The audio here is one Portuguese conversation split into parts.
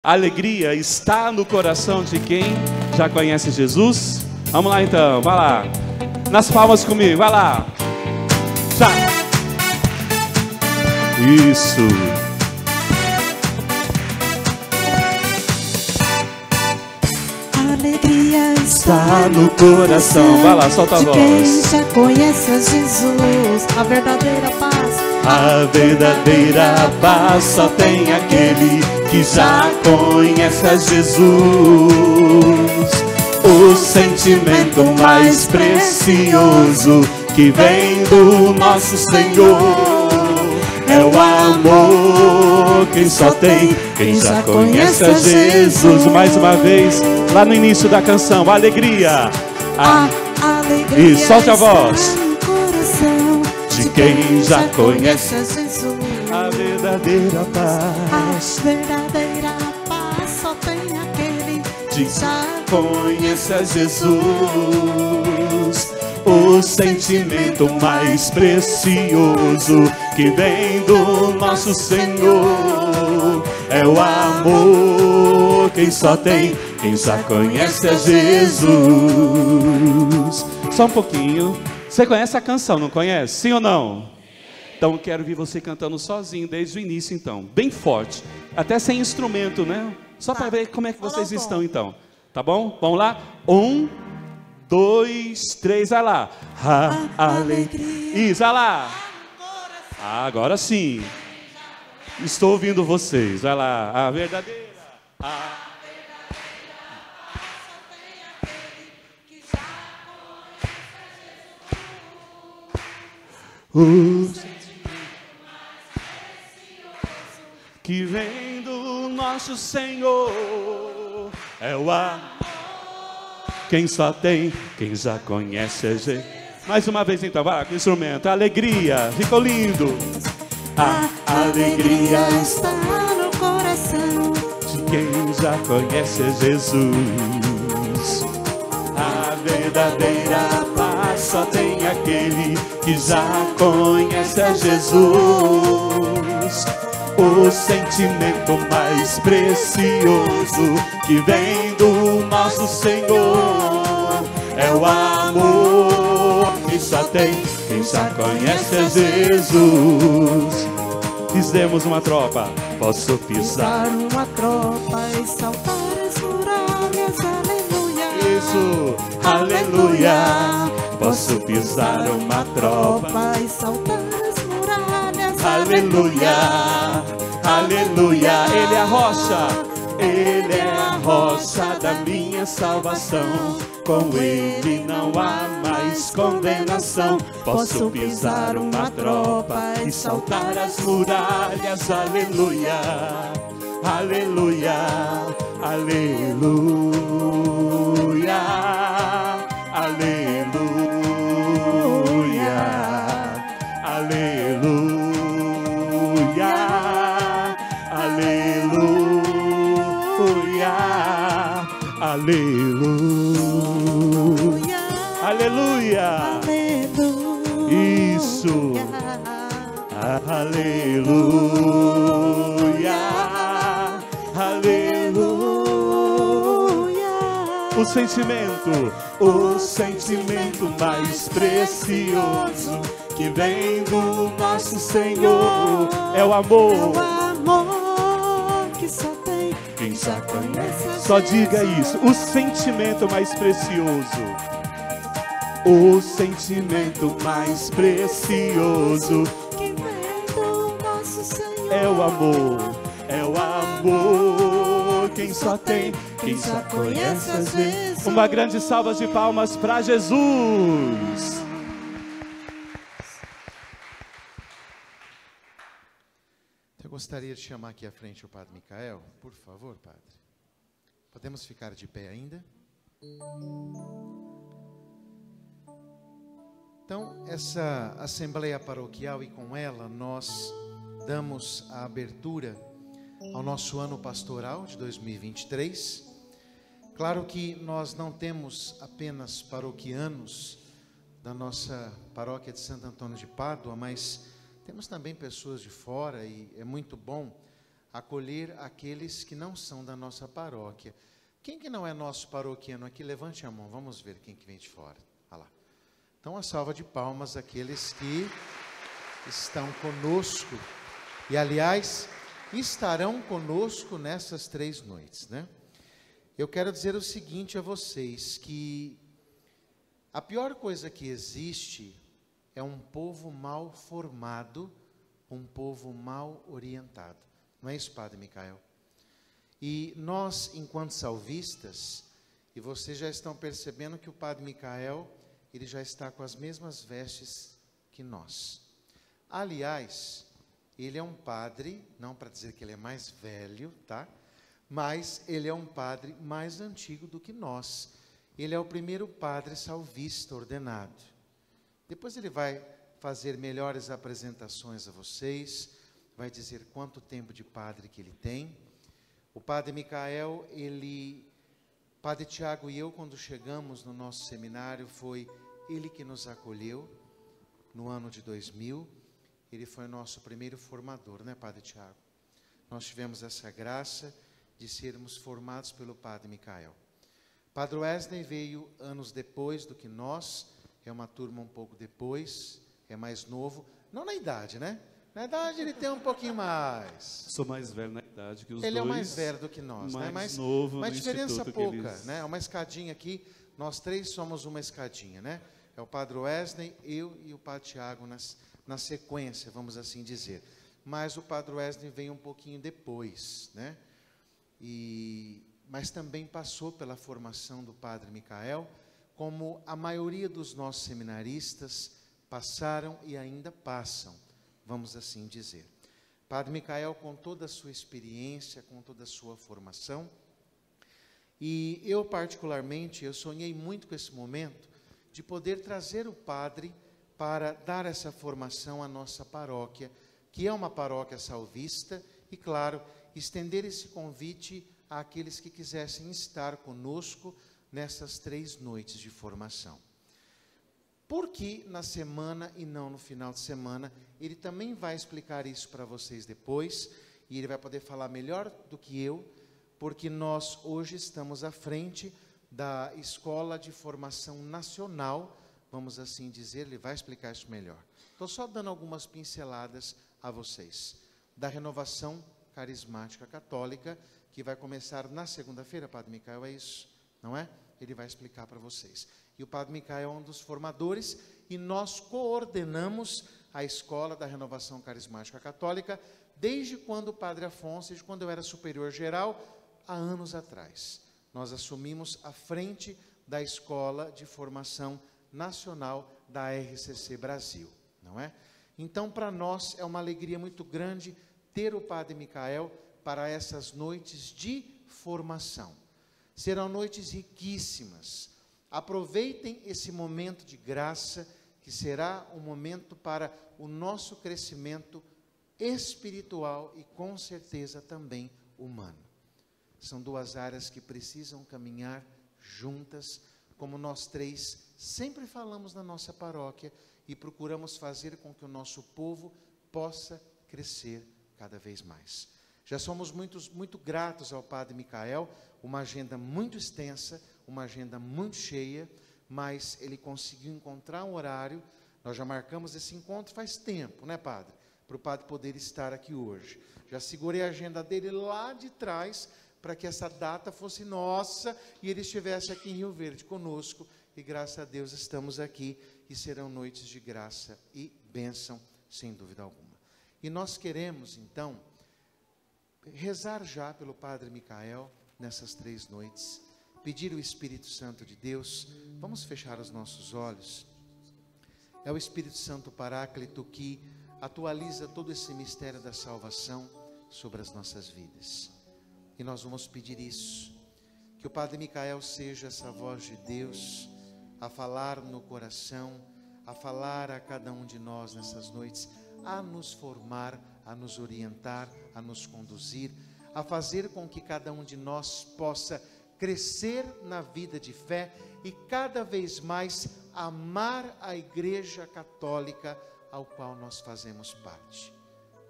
A alegria está no coração de quem já conhece Jesus. Vamos lá então, vai lá. Nas palmas comigo, vai lá. Já. Isso. A alegria Está no coração. Vai lá, solta a voz. quem já conhece Jesus, a verdadeira paz. A verdadeira paz só tem aquele que já conhece a Jesus. O sentimento mais precioso que vem do nosso Senhor é o amor. Quem só tem, quem já conhece a Jesus. Mais uma vez, lá no início da canção, a alegria. A alegria E solte a voz. está no coração De quem já conhece a Jesus. a verdadeira paz. A verdadeira paz só tem aquele que já Conheça Jesus. O sentimento mais precioso que vem do nosso Senhor é o amor. Quem só tem, quem já conhece a Jesus. Só um pouquinho. Você conhece a canção, não conhece? Sim ou não? Então eu quero ver você cantando sozinho desde o início então, bem forte, até sem instrumento, né? Só para ver como é que vocês estão então, tá bom? Vamos lá? 1, 2, 3, vai lá. Alegria. Isso, vai lá. Agora sim. Estou ouvindo vocês, vai lá. A verdadeira. O que vem do nosso Senhor é o amor. Quem só tem, quem já conhece a gente. Mais uma vez então, vai lá com o instrumento. Alegria, ficou lindo. A alegria está no coração de quem já conhece a Jesus. A verdadeira paz só tem aquele que já conhece a Jesus. O sentimento mais precioso que vem do nosso Senhor é o amor. Que só tem quem já conhece a Jesus. Fizemos uma tropa. Posso pisar uma tropa e saltar as muralhas, aleluia. Isso, aleluia. Posso pisar uma tropa e saltar as muralhas, aleluia, aleluia. Ele é a rocha, ele é a rocha da minha salvação. Com ele não há mais condenação. Posso pisar uma tropa e saltar as muralhas, aleluia, aleluia, aleluia, aleluia, aleluia, aleluia, aleluia, aleluia, isso, aleluia, aleluia. O sentimento mais precioso que vem do nosso Senhor é o amor. Que só tem Quem já conhece, só diga isso. O sentimento mais precioso. O sentimento mais precioso que vem do nosso Senhor é o amor. É o amor. Quem só tem, quem já conhece a Jesus. Uma grande salva de palmas para Jesus. Eu gostaria de chamar aqui à frente o Padre Micael. Por favor, Padre. Podemos ficar de pé ainda? Então, essa Assembleia Paroquial e com ela nós damos a abertura ao nosso ano pastoral de 2023. Claro que nós não temos apenas paroquianos da nossa paróquia de Santo Antônio de Pádua, mas temos também pessoas de fora e é muito bom acolher aqueles que não são da nossa paróquia. Quem que não é nosso paroquiano aqui? Levante a mão, vamos ver quem que vem de fora. Olha lá. Então, uma salva de palmas àqueles que estão conosco. E, aliás, estarão conosco nessas 3 noites, né? Eu quero dizer o seguinte a vocês, que a pior coisa que existe é um povo mal formado, um povo mal orientado. Não é isso, Padre Micael? E nós, enquanto salvistas, e vocês já estão percebendo que o Padre Micael, ele já está com as mesmas vestes que nós. Aliás, ele é um padre, não para dizer que ele é mais velho, tá? Mas ele é um padre mais antigo do que nós. Ele é o primeiro padre salvista ordenado. Depois ele vai fazer melhores apresentações a vocês, vai dizer quanto tempo de padre que ele tem. O Padre Micael, Padre Tiago e eu, quando chegamos no nosso seminário, foi ele que nos acolheu no ano de 2000. Ele foi o nosso primeiro formador, né, Padre Tiago? Nós tivemos essa graça de sermos formados pelo Padre Micael. Padre Wesley veio anos depois do que nós, é uma turma um pouco depois, é mais novo, não na idade, né? Na idade ele tem um pouquinho mais. Sou mais velho na idade que os dois. Ele é mais velho do que nós, né? Mais novo uma no diferença instituto pouca, eles... né? Uma escadinha aqui, nós 3 somos uma escadinha, né? É o Padre Wesley, eu e o Padre Tiago na sequência, vamos assim dizer. Mas o Padre Wesley veio um pouquinho depois, né? Mas também passou pela formação do Padre Micael, como a maioria dos nossos seminaristas passaram e ainda passam, vamos assim dizer. Padre Micael, com toda a sua experiência, com toda a sua formação, e eu particularmente, eu sonhei muito com esse momento, de poder trazer o padre para dar essa formação à nossa paróquia, que é uma paróquia salvista, e claro, estender esse convite àqueles que quisessem estar conosco nessas 3 noites de formação. Porque na semana e não no final de semana, ele também vai explicar isso para vocês depois, e ele vai poder falar melhor do que eu, porque nós hoje estamos à frente da Escola de Formação Nacional, vamos assim dizer, ele vai explicar isso melhor. Estou só dando algumas pinceladas a vocês. Da Renovação Carismática Católica, que vai começar na segunda-feira, Padre Micael, é isso? Não é? Ele vai explicar para vocês. E o Padre Micael é um dos formadores, e nós coordenamos a Escola da Renovação Carismática Católica, desde quando o Padre Afonso, desde quando eu era superior geral, há anos atrás. Nós assumimos a frente da Escola de Formação Nacional da RCC Brasil, não é? Então, para nós é uma alegria muito grande ter o Padre Micael para essas noites de formação. Serão noites riquíssimas. Aproveitem esse momento de graça, que será um momento para o nosso crescimento espiritual e, com certeza, também humano. São 2 áreas que precisam caminhar juntas, como nós 3 sempre falamos na nossa paróquia e procuramos fazer com que o nosso povo possa crescer cada vez mais. Já somos muito gratos ao Padre Micael, uma agenda muito extensa, uma agenda muito cheia, mas ele conseguiu encontrar um horário. Nós já marcamos esse encontro faz tempo, né, Padre? Para o Padre poder estar aqui hoje. Já segurei a agenda dele lá de trás, para que essa data fosse nossa e ele estivesse aqui em Rio Verde conosco. E graças a Deus estamos aqui, e serão noites de graça e bênção, sem dúvida alguma. E nós queremos, então, rezar já pelo Padre Micael nessas 3 noites, pedir o Espírito Santo de Deus. Vamos fechar os nossos olhos. É o Espírito Santo Paráclito que atualiza todo esse mistério da salvação sobre as nossas vidas. E nós vamos pedir isso, que o Padre Micael seja essa voz de Deus, a falar no coração, a falar a cada um de nós nessas noites, a nos formar, a nos orientar, a nos conduzir, a fazer com que cada um de nós possa crescer na vida de fé e cada vez mais amar a Igreja Católica ao qual nós fazemos parte.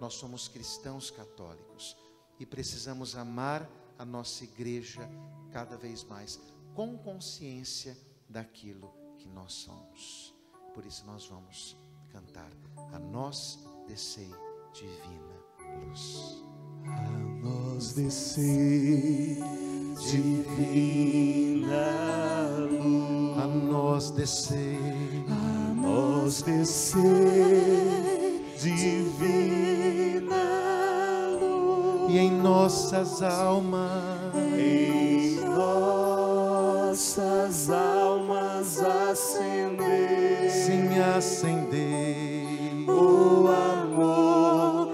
Nós somos cristãos católicos. e precisamos amar a nossa igreja cada vez mais, com consciência daquilo que nós somos. Por isso nós vamos cantar: a nós descei divina luz. A nós descei divina luz. A nós descei, a nós descei divina luz. e em nossas almas, em nossas almas acender, sim, acender o amor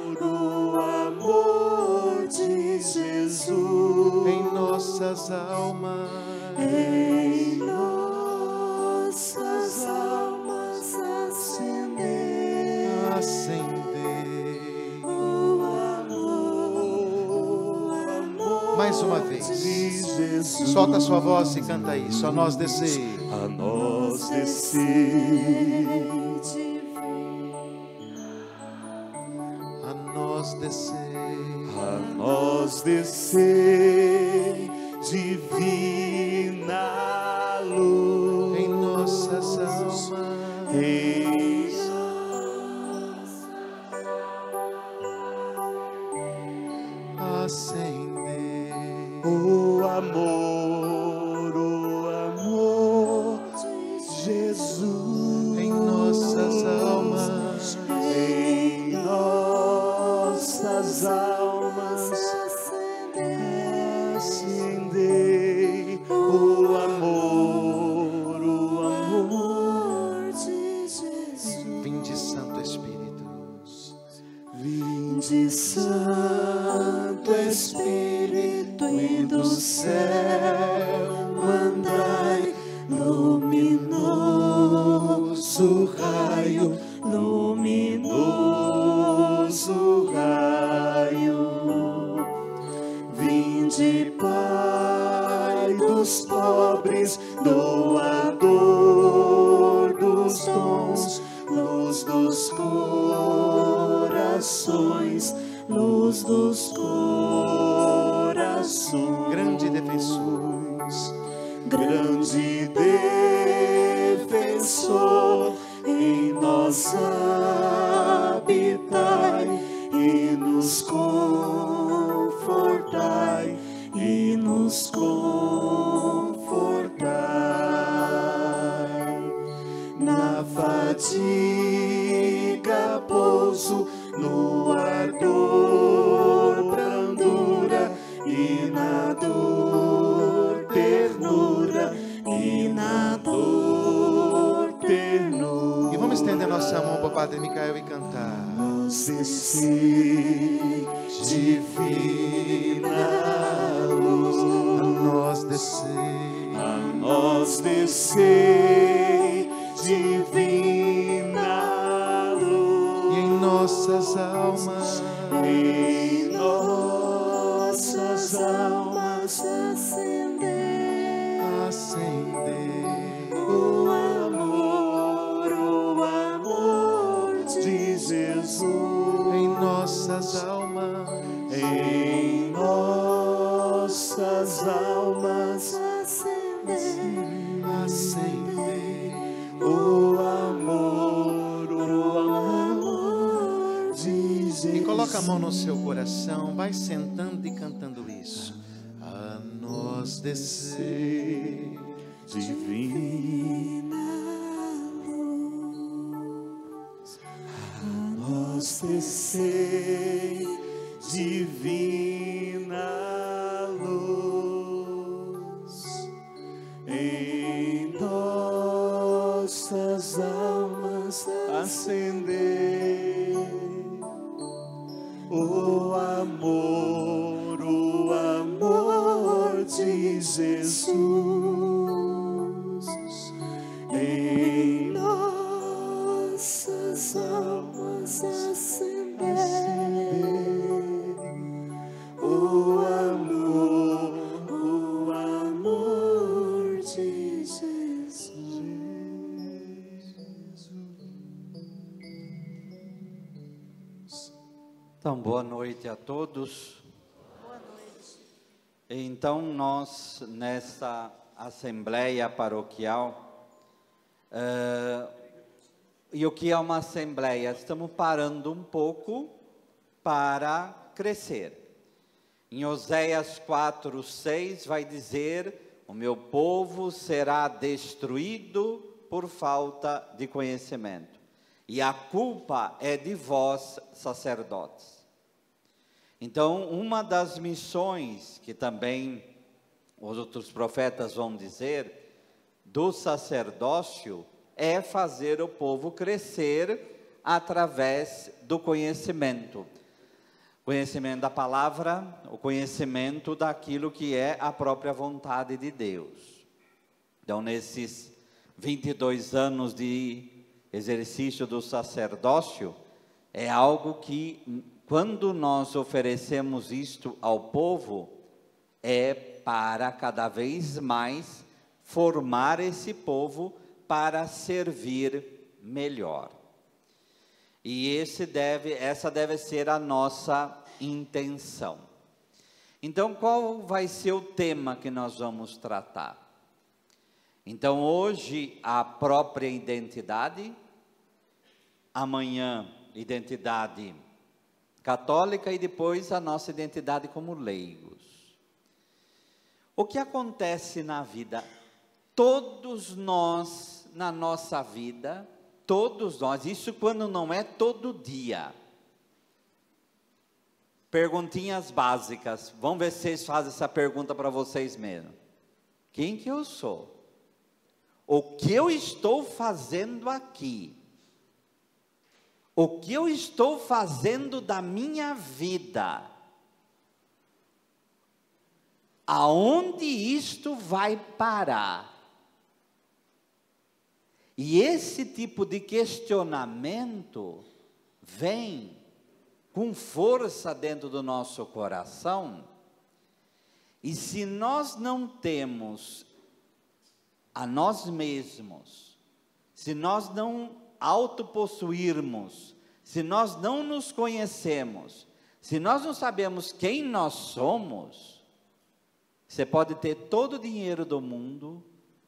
de Jesus. em nossas almas, Em nossas almas acender, acender. o amor Mais uma de vez, Jesus. solta a sua voz e canta isso. A nós descer, A nós descer, a nós descer, a nós descer divina luz em nossas almas, em acender o amor de Jesus em nossas almas, em nossas almas acendei o amor de Jesus. vinde Santo Espírito, Vinde Santo Espírito e do céu mandai luminoso raio, luminoso raio. Vinde Pai dos pobres, doador dos dons, luz dos corações, luz dos corações. grande defensor, Grande defensor, em nós habitai e nos confortai, e nos confortai. Na fadiga pouso, no ardor brandura, e na dor ternura, e na dor ternura. e vamos estender nossa mão para o Padre Micael e cantar. Nós descer divina luz, A nós descer, a nós descer divina luz, e em nossas almas, em nossas almas acender acender o amor de Jesus. em nossas almas, Em nossas almas acender o amor de Jesus. e coloca a mão no seu coração, vai sentando e cantando isso. A nós descer Divina luz, a nós descer divina luz, em nossas almas acender o amor de Jesus. Em nossas almas acender o amor de Jesus. Então, boa noite a todos. Então, nós, nessa assembleia paroquial, e o que é uma assembleia? Estamos parando um pouco para crescer. Em Oséias 4:6 vai dizer: o meu povo será destruído por falta de conhecimento, e a culpa é de vós, sacerdotes. Então, uma das missões que também os outros profetas vão dizer do sacerdócio é fazer o povo crescer através do conhecimento. Conhecimento da palavra, o conhecimento daquilo que é a própria vontade de Deus. Então, nesses 22 anos de exercício do sacerdócio, é algo que, quando nós oferecemos isto ao povo, é para cada vez mais formar esse povo para servir melhor. E essa deve ser a nossa intenção. Então, qual vai ser o tema que nós vamos tratar? Então, hoje, a própria identidade, amanhã, identidade católica e depois a nossa identidade como leigos. O que acontece na vida? Todos nós, na nossa vida, todos nós, isso quando não é todo dia. Perguntinhas básicas, vamos ver se vocês fazem essa pergunta para vocês mesmos. Quem que eu sou? O que eu estou fazendo aqui? O que eu estou fazendo da minha vida? Aonde isto vai parar? E esse tipo de questionamento vem com força dentro do nosso coração, e se nós não temos a nós mesmos, se nós não autopossuirmos, se nós não nos conhecemos, se nós não sabemos quem nós somos, você pode ter todo o dinheiro do mundo,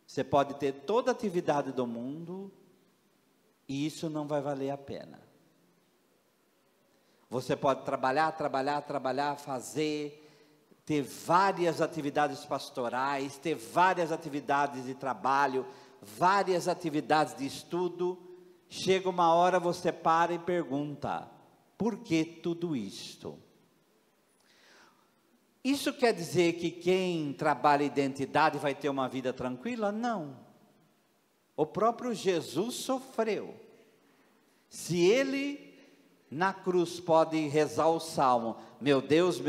você pode ter toda a atividade do mundo, e isso não vai valer a pena. Você pode trabalhar, fazer, ter várias atividades pastorais, ter várias atividades de trabalho, várias atividades de estudo. Chega uma hora, você para e pergunta: por que tudo isto? Isso quer dizer que quem trabalha identidade vai ter uma vida tranquila? Não. O próprio Jesus sofreu. Se ele na cruz pode rezar o salmo: meu Deus,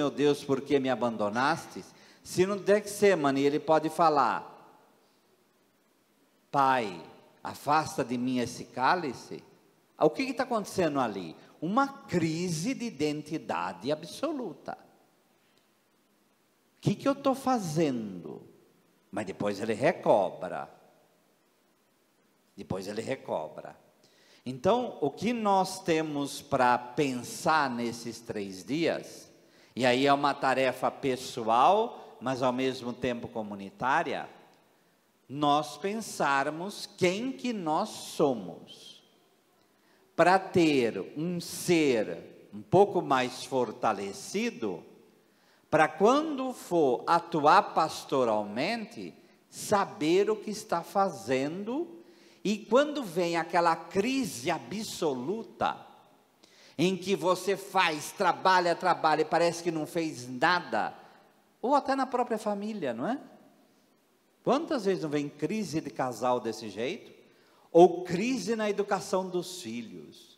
por que me abandonastes? Se no Getsemane ele pode falar: Pai, afasta de mim esse cálice. O que está acontecendo ali? Uma crise de identidade absoluta. O que eu estou fazendo? Mas depois ele recobra. Então, o que nós temos para pensar nesses 3 dias, e aí é uma tarefa pessoal, mas ao mesmo tempo comunitária, nós pensarmos quem que nós somos, para ter um ser um pouco mais fortalecido, para quando for atuar pastoralmente, saber o que está fazendo. E quando vem aquela crise absoluta, em que você trabalha, e parece que não fez nada, ou até na própria família, não é? Quantas vezes não vem crise de casal desse jeito? Ou crise na educação dos filhos?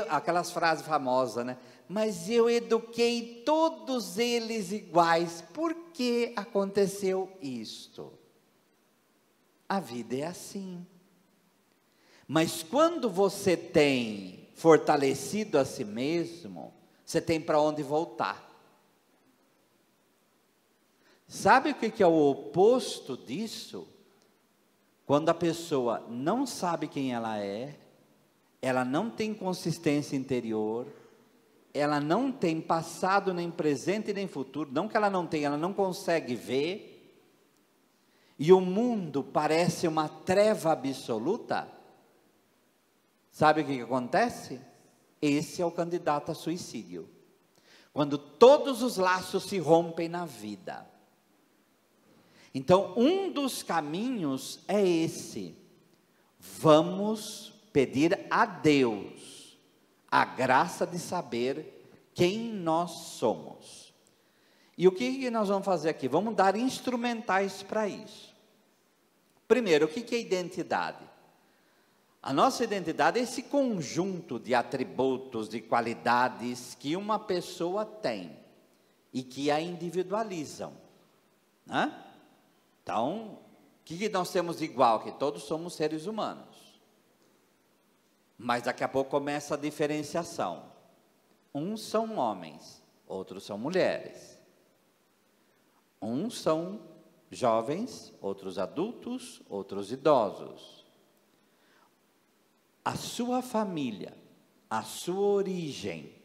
Aquelas frases famosas, né? Mas eu eduquei todos eles iguais, por que aconteceu isto? A vida é assim. Mas quando você tem fortalecido a si mesmo, você tem para onde voltar. Sabe o que é o oposto disso? Quando a pessoa não sabe quem ela é, ela não tem consistência interior, ela não tem passado, nem presente, nem futuro. Não que ela não tenha, ela não consegue ver. E o mundo parece uma treva absoluta. Sabe o que acontece? Esse é o candidato a suicídio. Quando todos os laços se rompem na vida. Então, um dos caminhos é esse. Vamos pedir a Deus a graça de saber quem nós somos. E o que nós vamos fazer aqui? Vamos dar instrumentais para isso. Primeiro, o que é identidade? A nossa identidade é esse conjunto de atributos, de qualidades que uma pessoa tem e que a individualizam, né? Então, o que nós temos de igual? Que todos somos seres humanos. Mas daqui a pouco começa a diferenciação. Uns são homens, outros são mulheres. Uns são jovens, outros adultos, outros idosos. A sua família, a sua origem,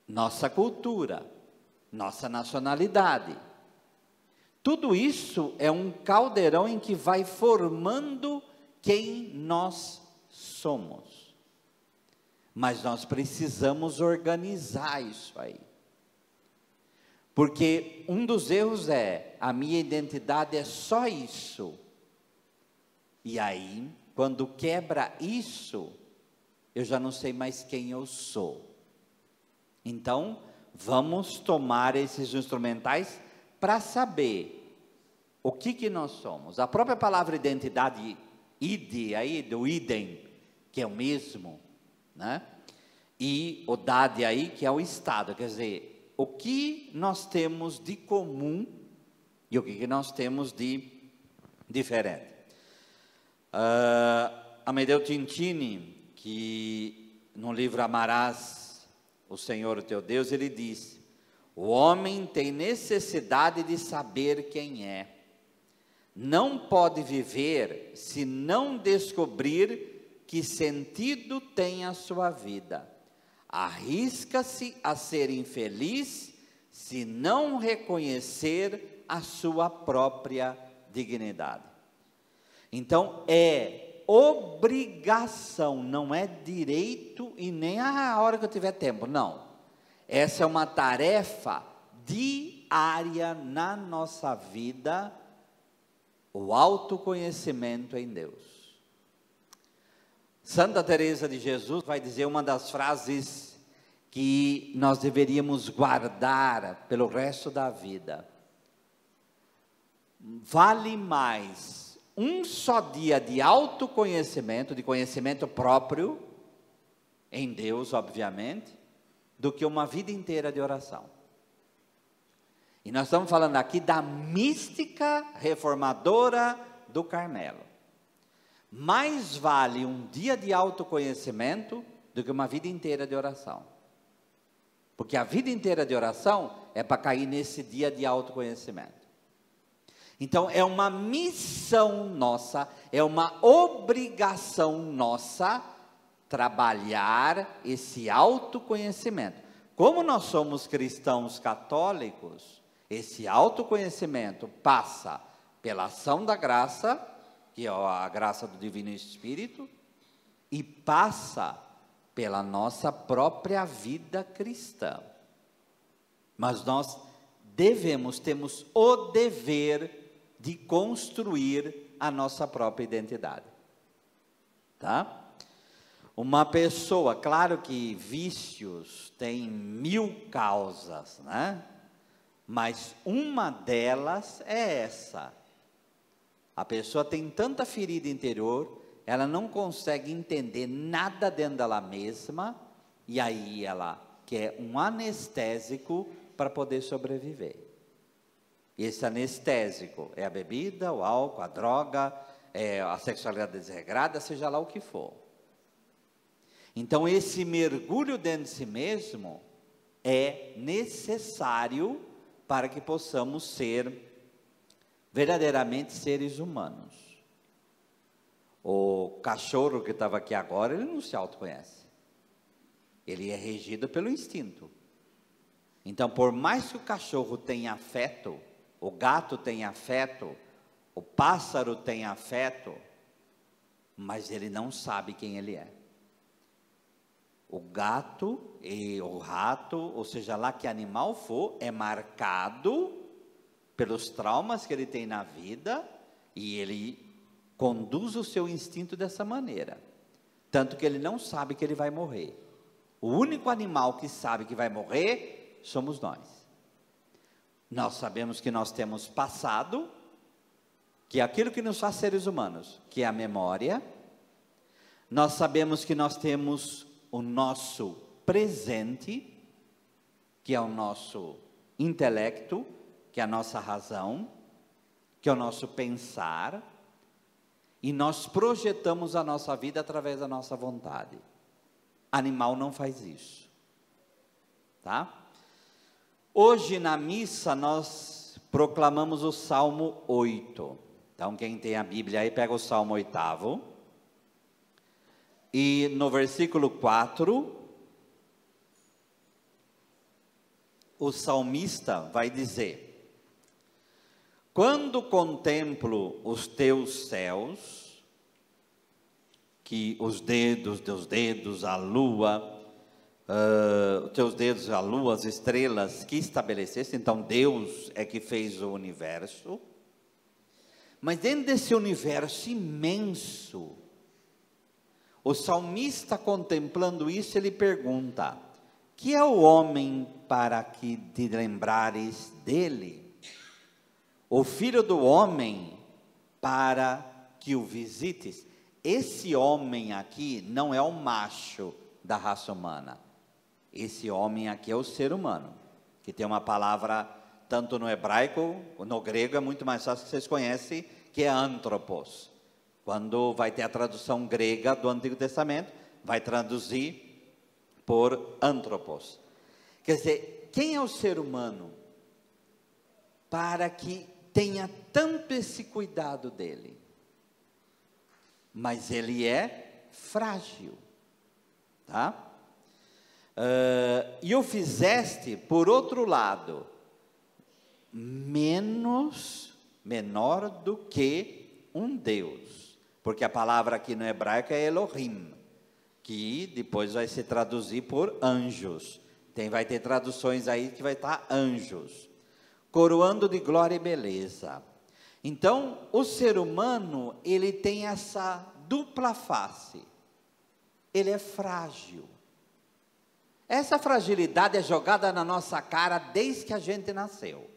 nossa cultura, nossa nacionalidade, tudo isso é um caldeirão em que vai formando quem nós somos. Mas nós precisamos organizar isso aí. Porque um dos erros é, a minha identidade é só isso. E aí, quando quebra isso, eu já não sei mais quem eu sou. Então, vamos tomar esses instrumentais para saber o que nós somos. A própria palavra identidade, id, aí do idem, que é o mesmo, né? E o dade aí, que é o estado, quer dizer, o que nós temos de comum e o que nós temos de diferente. Amedeo Tintini, que no livro Amarás o Senhor o teu Deus, ele diz: o homem tem necessidade de saber quem é. Não pode viver se não descobrir que sentido tem a sua vida. Arrisca-se a ser infeliz se não reconhecer a sua própria dignidade. Então, é obrigação, não é direito e nem a hora que eu tiver tempo, não. Essa é uma tarefa diária na nossa vida, o autoconhecimento em Deus. Santa Teresa de Jesus vai dizer uma das frases que nós deveríamos guardar pelo resto da vida. Vale mais um só dia de autoconhecimento, de conhecimento próprio, em Deus, obviamente, do que uma vida inteira de oração. E nós estamos falando aqui da mística reformadora do Carmelo. Mais vale um dia de autoconhecimento do que uma vida inteira de oração. Porque a vida inteira de oração é para cair nesse dia de autoconhecimento. Então, é uma missão nossa, é uma obrigação nossa trabalhar esse autoconhecimento. Como nós somos cristãos católicos, esse autoconhecimento passa pela ação da graça, que é a graça do Divino Espírito, e passa pela nossa própria vida cristã. Mas nós temos o dever de construir a nossa própria identidade. Tá? Uma pessoa, claro que vícios têm 1000 causas, né? Mas uma delas é essa. A pessoa tem tanta ferida interior, ela não consegue entender nada dentro dela mesma, e aí ela quer um anestésico para poder sobreviver. Esse anestésico é a bebida, o álcool, a droga, a sexualidade desregrada, seja lá o que for. Então, esse mergulho dentro de si mesmo é necessário para que possamos ser verdadeiramente seres humanos. O cachorro que estava aqui agora, ele não se autoconhece. ele é regido pelo instinto. Então, por mais que o cachorro tenha afeto, o gato tenha afeto, o pássaro tenha afeto, mas ele não sabe quem ele é. O gato e o rato, ou seja lá que animal for, é marcado pelos traumas que ele tem na vida, e ele conduz o seu instinto dessa maneira, tanto que ele não sabe que ele vai morrer. O único animal que sabe que vai morrer somos nós. Nós sabemos que nós temos passado, que é aquilo que nos faz seres humanos, que é a memória. Nós sabemos que nós temos o nosso presente, que é o nosso intelecto, que é a nossa razão, que é o nosso pensar, e nós projetamos a nossa vida através da nossa vontade. Animal não faz isso, tá? Hoje na missa nós proclamamos o Salmo 8. Então quem tem a Bíblia aí pega o Salmo 8º. E no versículo 4, o salmista vai dizer: quando contemplo os teus céus, que os teus dedos, a lua, os teus dedos, a lua, as estrelas que estabeleceste. Então Deus é que fez o universo, mas dentro desse universo imenso, o salmista, contemplando isso, ele pergunta: que é o homem para que te lembrares dele? O filho do homem para que o visites? Esse homem aqui não é o macho da raça humana. Esse homem aqui é o ser humano, que tem uma palavra, tanto no hebraico, no grego é muito mais fácil, que vocês conhecem, que é anthropos. Quando vai ter a tradução grega do Antigo Testamento, vai traduzir por anthropos. Quer dizer, quem é o ser humano para que tenha tanto esse cuidado dele? Mas ele é frágil, tá? E o fizeste, por outro lado, menor do que um Deus. Porque a palavra aqui no hebraico é Elohim, que depois vai se traduzir por anjos. Vai ter traduções aí que vai estar anjos, coroando de glória e beleza. Então, o ser humano, ele tem essa dupla face. Ele é frágil. Essa fragilidade é jogada na nossa cara desde que a gente nasceu.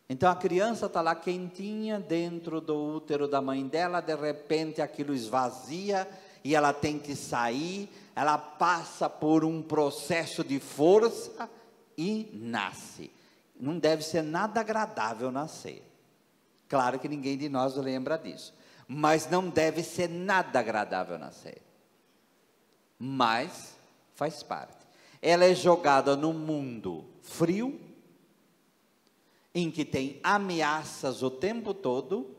Então a criança está lá quentinha dentro do útero da mãe dela, de repente aquilo esvazia e ela tem que sair, ela passa por um processo de força e nasce. Não deve ser nada agradável nascer. Claro que ninguém de nós lembra disso, mas não deve ser nada agradável nascer. Mas faz parte. Ela é jogada num mundo frio, em que tem ameaças o tempo todo,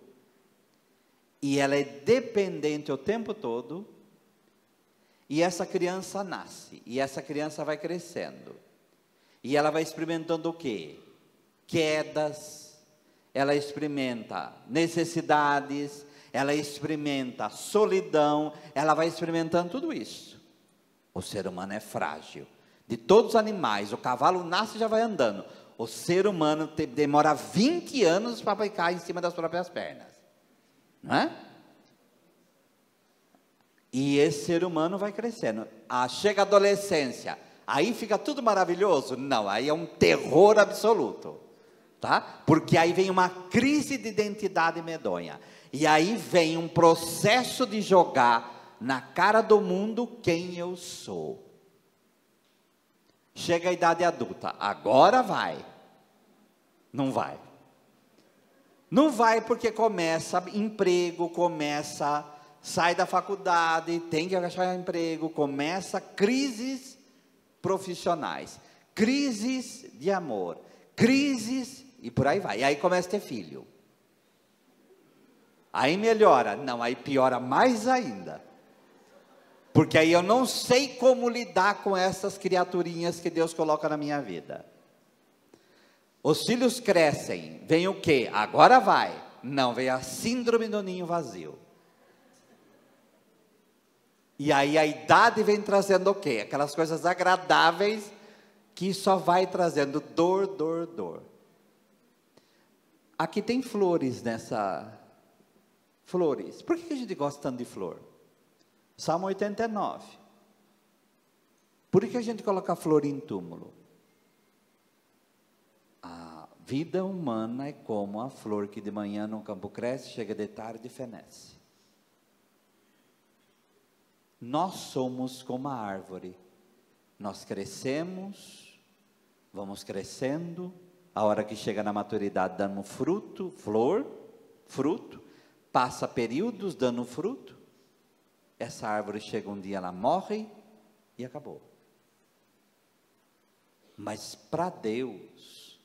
e ela é dependente o tempo todo, e essa criança nasce, e essa criança vai crescendo, e ela vai experimentando o quê? Quedas, ela experimenta necessidades, ela experimenta solidão, ela vai experimentando tudo isso. O ser humano é frágil. De todos os animais, o cavalo nasce e já vai andando. O ser humano demora 20 anos para ficar em cima das próprias pernas, não é? E esse ser humano vai crescendo. Chega a adolescência, aí fica tudo maravilhoso? Não, aí é um terror absoluto, tá? Porque aí vem uma crise de identidade medonha. E aí vem um processo de jogar na cara do mundo quem eu sou. Chega a idade adulta, agora vai. Não vai. Não vai porque começa emprego, sai da faculdade, tem que achar emprego, começa crises profissionais, crises de amor, crises e por aí vai. E aí começa a ter filho. Aí melhora, não, aí piora mais ainda. Porque aí eu não sei como lidar com essas criaturinhas que Deus coloca na minha vida. Os filhos crescem, vem o quê? Agora vai. Não, vem a síndrome do ninho vazio. E aí a idade vem trazendo o quê? Aquelas coisas agradáveis que só vai trazendo dor, dor, dor. Aqui tem flores nessa... Flores. Por que a gente gosta tanto de flor? Salmo 89. Por que a gente coloca flor em túmulo? A vida humana é como a flor que de manhã no campo cresce, chega de tarde e fenece. Nós somos como a árvore. Nós crescemos, vamos crescendo, a hora que chega na maturidade dando fruto, flor, fruto, passa períodos dando fruto, essa árvore chega um dia, ela morre e acabou. Mas para Deus,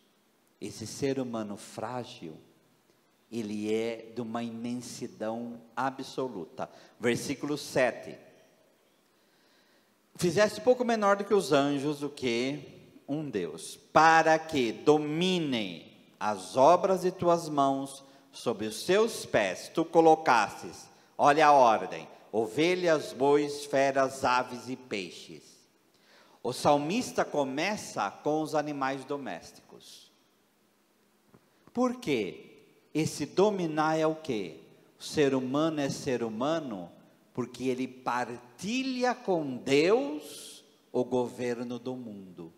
esse ser humano frágil, ele é de uma imensidão absoluta. Versículo 7. Fizeste pouco menor do que os anjos, o que um Deus, para que dominem as obras de tuas mãos, sobre os seus pés tu colocasses, olha a ordem, ovelhas, bois, feras, aves e peixes. O salmista começa com os animais domésticos. Por quê? Esse dominar é o quê? O ser humano é ser humano porque ele partilha com Deus o governo do mundo.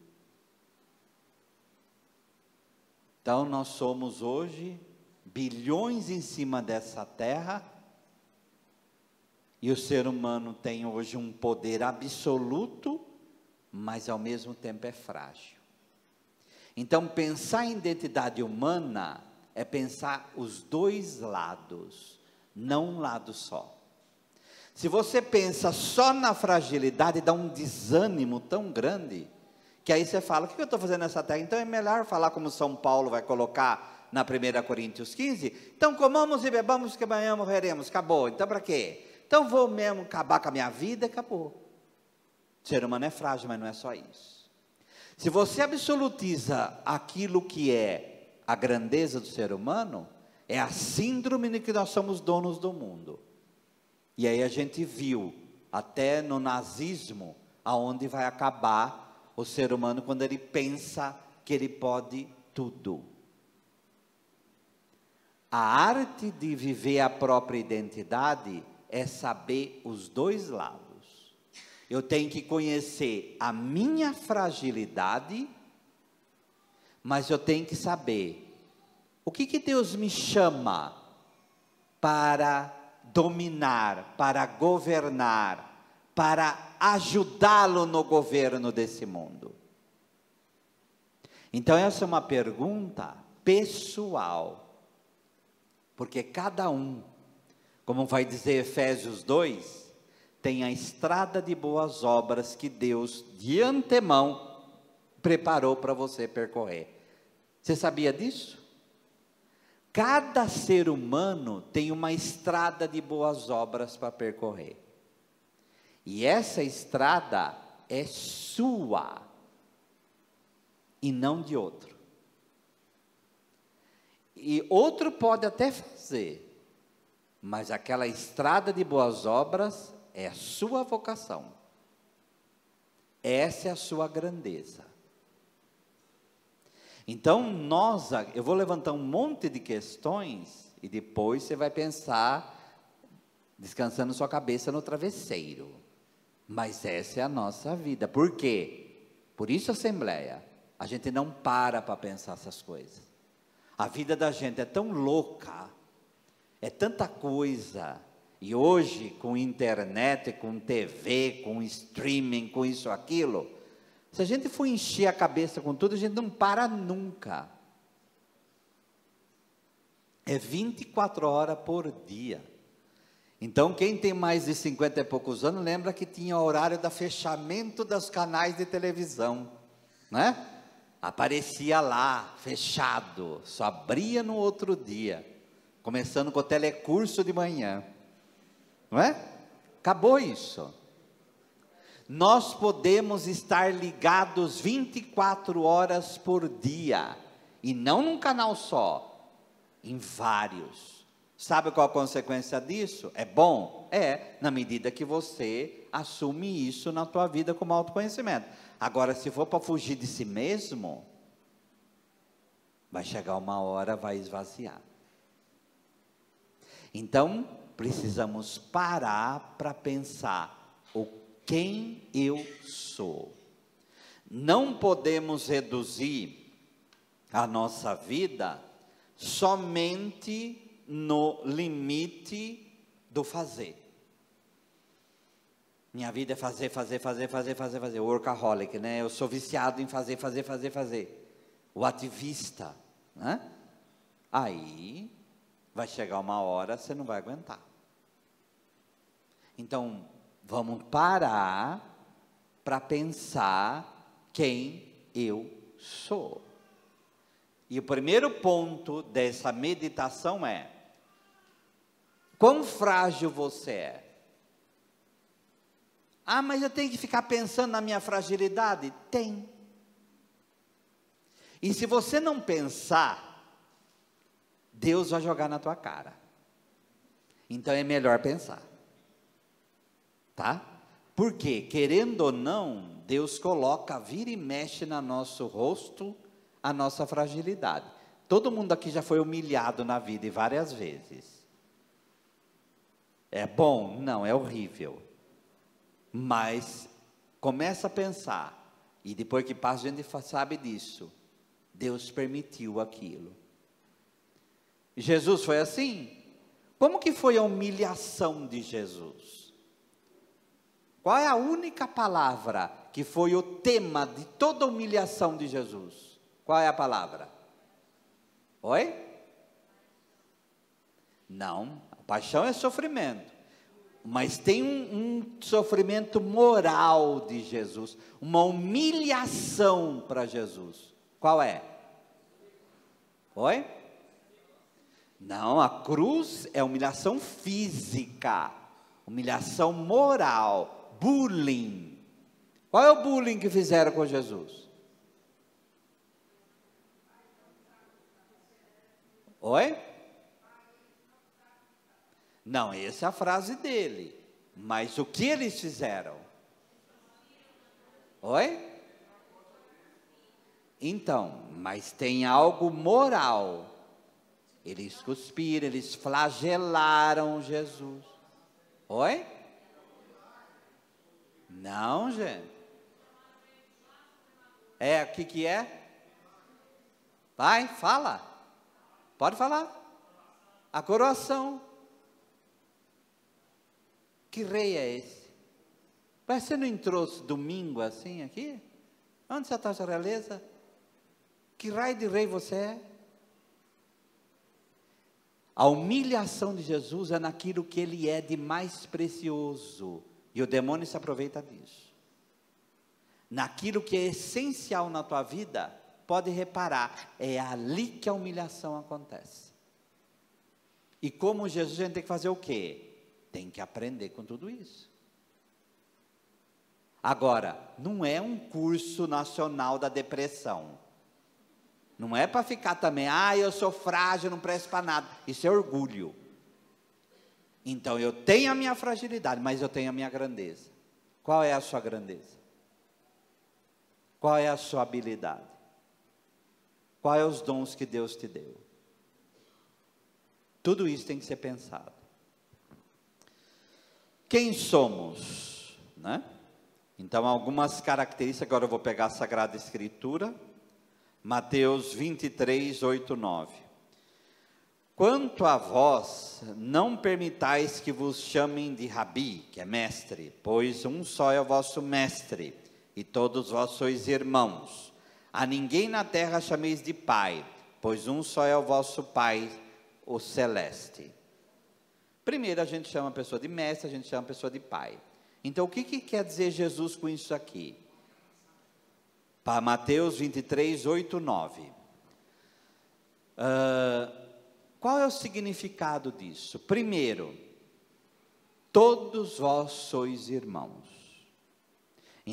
Então nós somos hoje bilhões em cima dessa terra, e o ser humano tem hoje um poder absoluto, mas ao mesmo tempo é frágil. Então pensar em identidade humana é pensar os dois lados, não um lado só. Se você pensa só na fragilidade, dá um desânimo tão grande, que aí você fala, o que eu estou fazendo nessa terra? Então é melhor falar como São Paulo vai colocar na 1 Coríntios 15, então comamos e bebamos que amanhã morreremos, acabou, então para quê? Então vou mesmo acabar com a minha vida, acabou. O ser humano é frágil, mas não é só isso. Se você absolutiza aquilo que é a grandeza do ser humano, é a síndrome de que nós somos donos do mundo. E aí a gente viu, até no nazismo, aonde vai acabar o ser humano quando ele pensa que ele pode tudo. A arte de viver a própria identidade é saber os dois lados. Eu tenho que conhecer a minha fragilidade, mas eu tenho que saber o que Deus me chama para dominar, para governar, para ajudá-lo no governo desse mundo. Então essa é uma pergunta pessoal, porque cada um, como vai dizer Efésios 2, tem a estrada de boas obras que Deus de antemão preparou para você percorrer. Você sabia disso? Cada ser humano tem uma estrada de boas obras para percorrer. E essa estrada é sua e não de outro. E outro pode até fazer, mas aquela estrada de boas obras é a sua vocação. Essa é a sua grandeza. Então eu vou levantar um monte de questões e depois você vai pensar, descansando sua cabeça no travesseiro. Mas essa é a nossa vida. Por quê? Por isso Assembleia, a gente não para pensar essas coisas. A vida da gente é tão louca, é tanta coisa. E hoje, com internet, com TV, com streaming, com isso, aquilo, se a gente for encher a cabeça com tudo, a gente não para nunca. É 24 horas por dia. Então, quem tem mais de 50 e poucos anos, lembra que tinha o horário do fechamento dos canais de televisão, né? Aparecia lá, fechado, só abria no outro dia, começando com o telecurso de manhã. Não é? Acabou isso. nós podemos estar ligados 24 horas por dia, e não num canal só, em vários. Sabe qual a consequência disso? É bom? É, na medida que você assume isso na tua vida como autoconhecimento. Agora, se for para fugir de si mesmo, vai chegar uma hora, vai esvaziar. Então, precisamos parar para pensar o quem eu sou. Não podemos reduzir a nossa vida somente no limite do fazer. Minha vida é fazer. Workaholic, né? Eu sou viciado em fazer. O ativista, né? Aí vai chegar uma hora, você não vai aguentar. Então, vamos parar para pensar quem eu sou. E o primeiro ponto dessa meditação é: quão frágil você é? Ah, mas eu tenho que ficar pensando na minha fragilidade? Tem. E se você não pensar, Deus vai jogar na tua cara. Então é melhor pensar. Tá? Porque, querendo ou não, Deus coloca, vira e mexe no nosso rosto a nossa fragilidade. Todo mundo aqui já foi humilhado na vida e várias vezes. É bom? Não, é horrível. Mas começa a pensar, e depois que passa a gente sabe disso. Deus permitiu aquilo. Jesus foi assim? Como que foi a humilhação de Jesus? Qual é a única palavra que foi o tema de toda a humilhação de Jesus? Qual é a palavra? Oi? Não, a paixão é sofrimento. Mas tem um sofrimento moral de Jesus, uma humilhação para Jesus. Qual é? Oi? Não, a cruz é humilhação física, humilhação moral, bullying. Qual é o bullying que fizeram com Jesus? Oi? Não, essa é a frase dele. Mas o que eles fizeram? Oi? Então, mas tem algo moral. Eles cuspiram, eles flagelaram Jesus. Oi? Não, gente. É, o que é? Vai, fala. Pode falar. A coroação. Que rei é esse? Mas você não entrou domingo assim aqui? Onde está a sua realeza? Que raio de rei você é? A humilhação de Jesus é naquilo que ele é de mais precioso. E o demônio se aproveita disso. Naquilo que é essencial na tua vida, pode reparar, é ali que a humilhação acontece. E como Jesus, a gente tem que fazer o quê? Tem que aprender com tudo isso. Agora, não é um curso nacional da depressão. Não é para ficar também, eu sou frágil, não presto para nada. Isso é orgulho. Então, eu tenho a minha fragilidade, mas eu tenho a minha grandeza. Qual é a sua grandeza? Qual é a sua habilidade? Qual é os dons que Deus te deu? Tudo isso tem que ser pensado. Quem somos? Né? Então, algumas características, agora eu vou pegar a Sagrada Escritura, Mateus 23, 8, 9. Quanto a vós, não permitais que vos chamem de Rabi, que é mestre, pois um só é o vosso mestre, e todos vós sois irmãos. A ninguém na terra chameis de pai, pois um só é o vosso Pai, o celeste. Primeiro a gente chama a pessoa de mestre, a gente chama a pessoa de pai. Então o que quer dizer Jesus com isso aqui? Para Mateus 23, 8, 9. Qual é o significado disso? Primeiro, todos vós sois irmãos.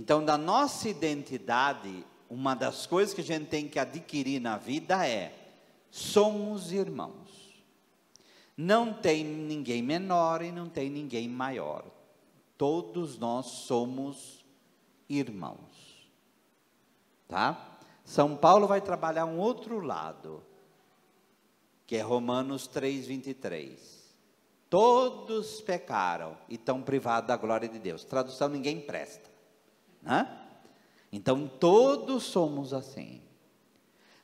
Então, da nossa identidade, uma das coisas que a gente tem que adquirir na vida é: somos irmãos. Não tem ninguém menor e não tem ninguém maior. Todos nós somos irmãos. Tá? São Paulo vai trabalhar um outro lado, que é Romanos 3:23. Todos pecaram e estão privados da glória de Deus. Tradução: ninguém presta, né? Então todos somos assim.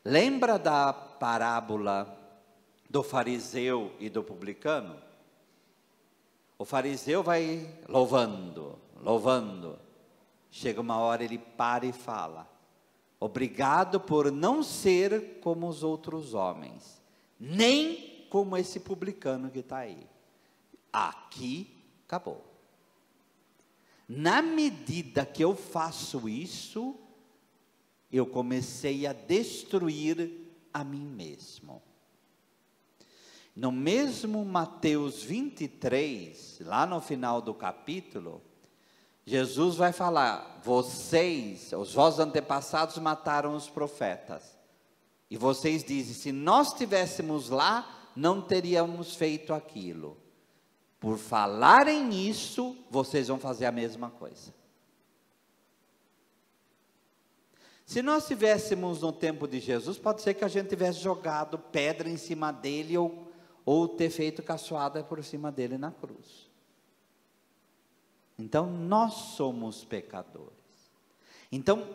Lembra da parábola do fariseu e do publicano? O fariseu vai louvando, louvando. Chega uma hora, ele para e fala: obrigado por não ser como os outros homens, nem como esse publicano que está aí. Aqui acabou. Na medida que eu faço isso, eu comecei a destruir a mim mesmo. No mesmo Mateus 23, lá no final do capítulo, Jesus vai falar: vocês, os vossos antepassados mataram os profetas. E vocês dizem: se nós estivéssemos lá, não teríamos feito aquilo. Por falarem isso, vocês vão fazer a mesma coisa. Se nós estivéssemos no tempo de Jesus, pode ser que a gente tivesse jogado pedra em cima dele ou ter feito caçoada por cima dele na cruz. Então, nós somos pecadores. Então,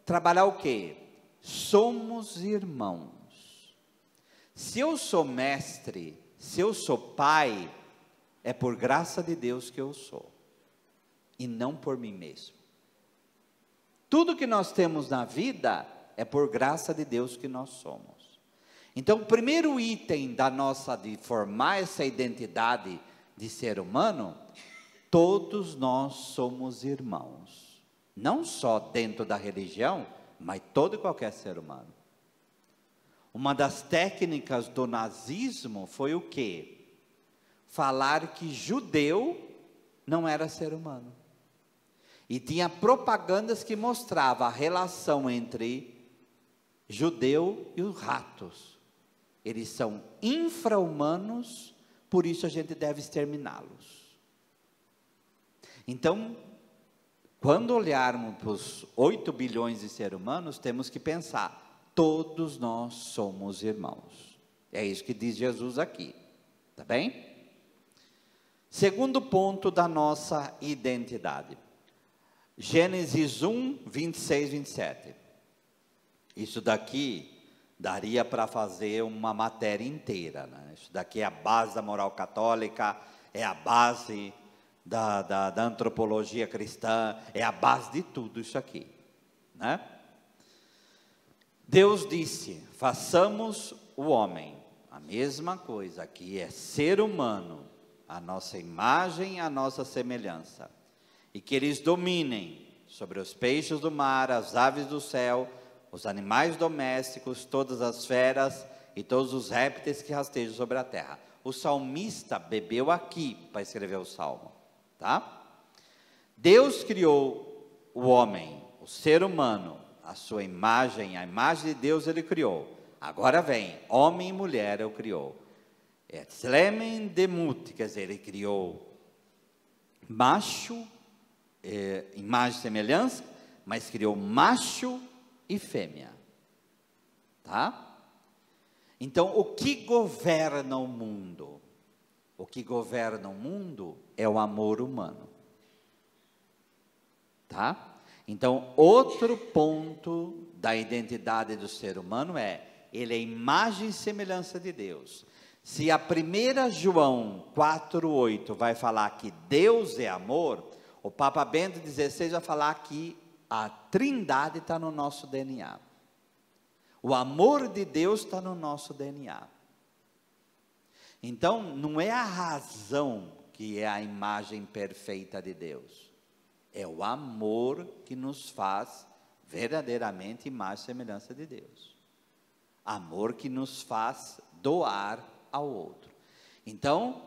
trabalhar o quê? Somos irmãos. Se eu sou mestre, se eu sou pai, é por graça de Deus que eu sou, e não por mim mesmo. Tudo que nós temos na vida é por graça de Deus que nós somos. Então, o primeiro item de formar essa identidade de ser humano, todos nós somos irmãos. Não só dentro da religião, mas todo e qualquer ser humano. Uma das técnicas do nazismo foi o quê? Falar que judeu não era ser humano. E tinha propagandas que mostravam a relação entre judeu e os ratos. Eles são infra-humanos, por isso a gente deve exterminá-los. Então, quando olharmos para os 8 bilhões de seres humanos, temos que pensar: todos nós somos irmãos. É isso que diz Jesus aqui, tá bem? Segundo ponto da nossa identidade. Gênesis 1, 26, 27. Isso daqui daria para fazer uma matéria inteira, né? Isso daqui é a base da moral católica, é a base da antropologia cristã, é a base de tudo isso aqui, né? Deus disse: façamos o homem. A mesma coisa, aqui é ser humano, a nossa imagem, a nossa semelhança, e que eles dominem sobre os peixes do mar, as aves do céu, os animais domésticos, todas as feras e todos os répteis que rastejam sobre a terra. O salmista bebeu aqui para escrever o salmo, tá? Deus criou o homem, o ser humano, a sua imagem, a imagem de Deus ele criou. Agora vem, homem e mulher ele criou. Etzlemen demut, quer dizer, ele criou macho, imagem e semelhança, mas criou macho e fêmea, tá? Então, o que governa o mundo? O que governa o mundo é o amor humano, tá? Então, outro ponto da identidade do ser humano é, ele é imagem e semelhança de Deus. Se a 1 João 4,8 vai falar que Deus é amor, o Papa Bento XVI vai falar que a Trindade está no nosso DNA. O amor de Deus está no nosso DNA. Então, não é a razão que é a imagem perfeita de Deus. É o amor que nos faz verdadeiramente imagem e semelhança de Deus. Amor que nos faz doar ao outro. Então,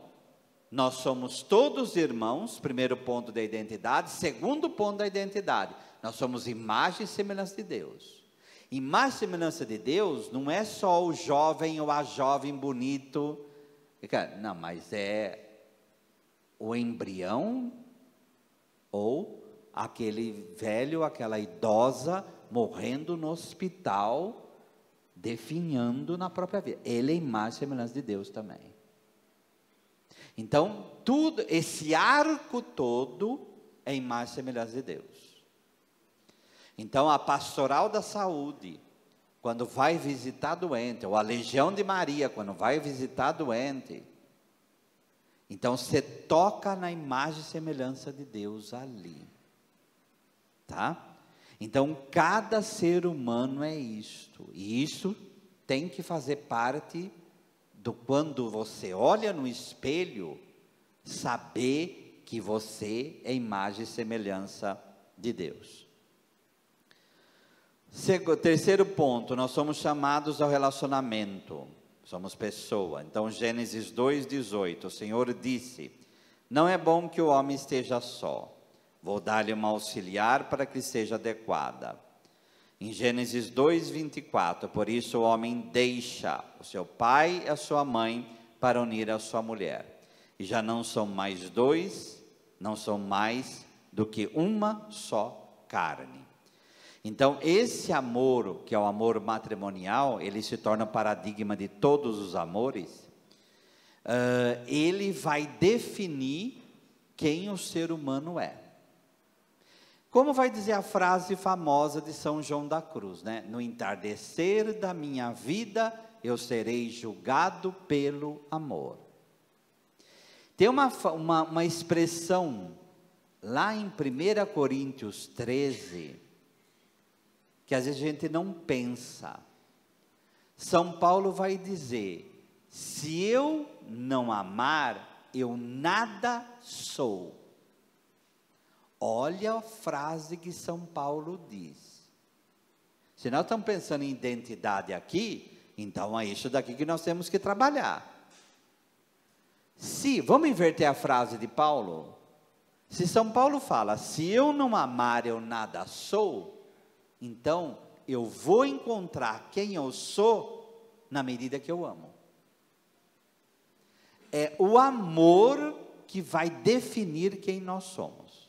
nós somos todos irmãos, primeiro ponto da identidade. Segundo ponto da identidade, Nós somos imagem e semelhança de Deus. Imagem e semelhança de Deus não é só o jovem ou a jovem bonito. Não, mas é o embrião ou aquele velho, aquela idosa morrendo no hospital, definhando na própria vida. Ele é imagem e semelhança de Deus também. Então, tudo, esse arco todo é imagem e semelhança de Deus. Então, a pastoral da saúde, quando vai visitar doente, ou a Legião de Maria, quando vai visitar doente, então você toca na imagem e semelhança de Deus ali, tá? Então, cada ser humano é isto, e isso tem que fazer parte do quando você olha no espelho, saber que você é imagem e semelhança de Deus. Terceiro ponto, nós somos chamados ao relacionamento, somos pessoa. Então, Gênesis 2:18, o Senhor disse: não é bom que o homem esteja só, vou dar-lhe uma auxiliar para que seja adequada. Em Gênesis 2:24, por isso o homem deixa o seu pai e a sua mãe para unir a sua mulher, e já não são mais dois, não são mais do que uma só carne. Então, esse amor, que é o amor matrimonial, ele se torna paradigma de todos os amores. Ele vai definir quem o ser humano é. Como vai dizer a frase famosa de São João da Cruz, né? No entardecer da minha vida, eu serei julgado pelo amor. Tem uma expressão lá em 1 Coríntios 13, que às vezes a gente não pensa. São Paulo vai dizer: se eu não amar, eu nada sou. Olha a frase que São Paulo diz. Se nós estamos pensando em identidade aqui, então é isso daqui que nós temos que trabalhar. Vamos inverter a frase de Paulo? Se São Paulo fala: se eu não amar, eu nada sou, então eu vou encontrar quem eu sou na medida que eu amo. É o amor que vai definir quem nós somos.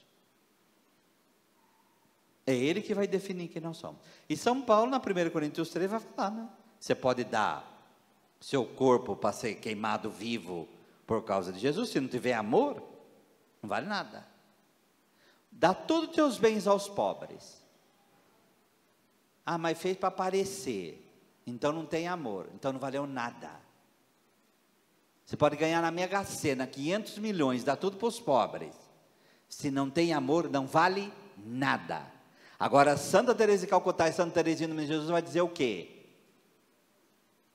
É ele que vai definir quem nós somos. E São Paulo, na 1 Coríntios 3, vai falar, né? Você pode dar seu corpo para ser queimado vivo por causa de Jesus, se não tiver amor, não vale nada. Dá todos os teus bens aos pobres. Ah, mas fez para aparecer, então não tem amor, então não valeu nada. Você pode ganhar na Mega Sena 500 milhões, dá tudo para os pobres. Se não tem amor, não vale nada. Agora, Santa Teresa de Calcutá e Santa Teresinha de Jesus vai dizer o quê?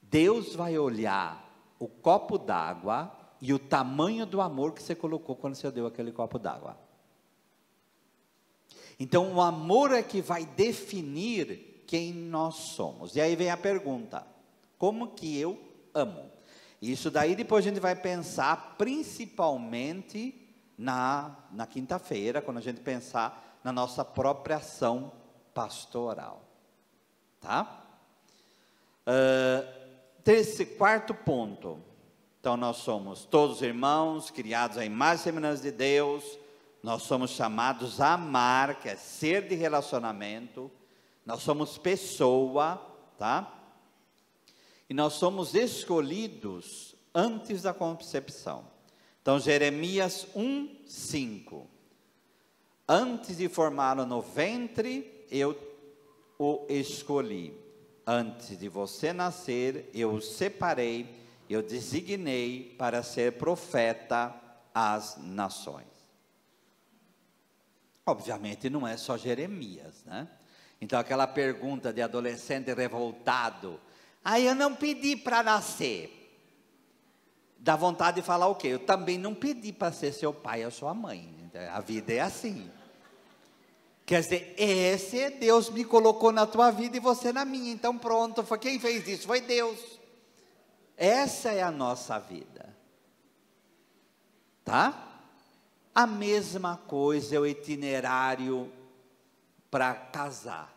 Deus vai olhar o copo d'água e o tamanho do amor que você colocou quando você deu aquele copo d'água. Então, o amor é que vai definir quem nós somos. E aí vem a pergunta: como que eu amo? Isso daí depois a gente vai pensar principalmente na quinta-feira, quando a gente pensar na nossa própria ação pastoral. Tá? Quarto ponto. Então, nós somos todos irmãos, criados à imagem e semelhança de Deus. Nós somos chamados a amar, que é ser de relacionamento. Nós somos pessoa, tá? E nós somos escolhidos antes da concepção. Então, Jeremias 1:5. Antes de formá-lo no ventre, eu o escolhi. Antes de você nascer, eu o separei, eu designei para ser profeta às nações. Obviamente não é só Jeremias, né? Então aquela pergunta de adolescente revoltado: eu não pedi para nascer. Dá vontade de falar o quê? Eu também não pedi para ser seu pai ou sua mãe. A vida é assim. Quer dizer, Deus me colocou na tua vida e você na minha. Então pronto, foi quem fez isso? Foi Deus. Essa é a nossa vida. Tá? A mesma coisa é o itinerário para casar.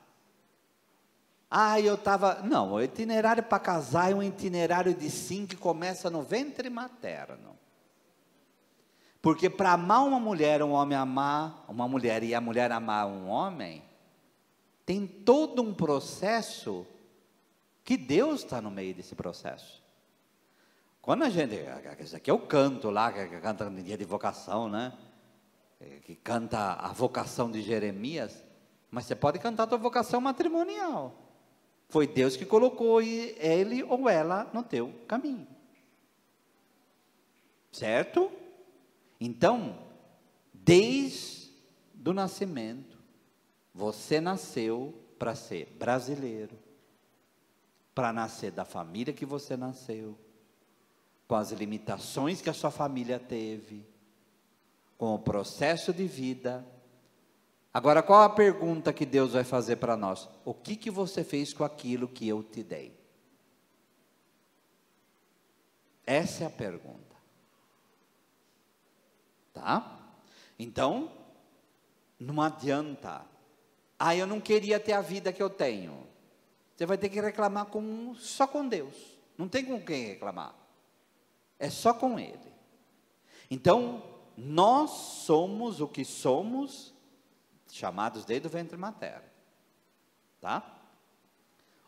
Eu estava... Não, o itinerário para casar é um itinerário de 5 que começa no ventre materno. Porque para amar uma mulher, um homem amar uma mulher e a mulher amar um homem, tem todo um processo que Deus está no meio desse processo. Quando a gente... Isso aqui é o canto lá, que canta no dia de vocação, né? Que canta a vocação de Jeremias. Mas você pode cantar a tua vocação matrimonial. Foi Deus que colocou ele ou ela no teu caminho. Certo? Então, desde o nascimento, você nasceu para ser brasileiro, para nascer da família que você nasceu, com as limitações que a sua família teve, com o processo de vida. Agora, qual a pergunta que Deus vai fazer para nós? O que você fez com aquilo que eu te dei? Essa é a pergunta. Tá? Então, não adianta. Eu não queria ter a vida que eu tenho. Você vai ter que reclamar só com Deus. Não tem com quem reclamar. É só com Ele. Então, nós somos o que somos, chamados desde o ventre materno. Tá?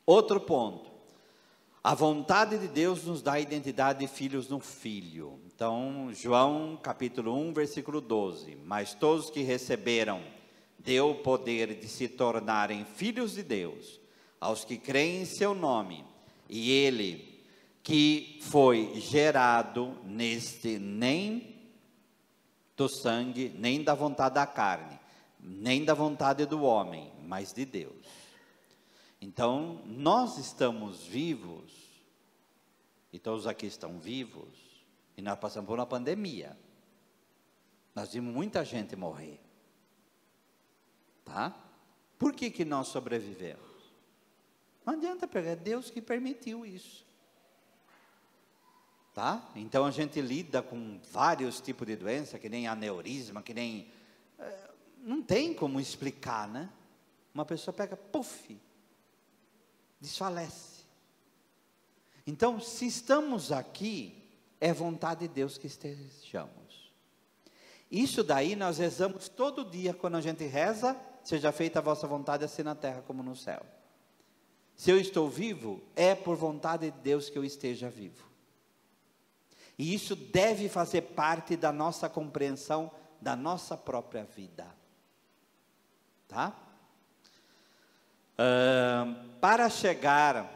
Outro ponto. A vontade de Deus nos dá a identidade de filhos no Filho. Então, João capítulo 1, versículo 12. Mas todos que receberam, deu o poder de se tornarem filhos de Deus, aos que creem em seu nome. E ele, que foi gerado neste nem do sangue, nem da vontade da carne, nem da vontade do homem, mas de Deus. Então, nós estamos vivos, e todos aqui estão vivos, e nós passamos por uma pandemia. Nós vimos muita gente morrer. Tá? Por que nós sobrevivemos? Não adianta pegar, é Deus que permitiu isso. Tá? Então a gente lida com vários tipos de doença, que nem aneurisma, que nem... não tem como explicar, né? Uma pessoa pega, puf, desfalece. Então, se estamos aqui, é vontade de Deus que estejamos. Isso daí nós rezamos todo dia, quando a gente reza, seja feita a vossa vontade, assim na terra como no céu. Se eu estou vivo, é por vontade de Deus que eu esteja vivo. E isso deve fazer parte da nossa compreensão da nossa própria vida. Tá? Para chegar,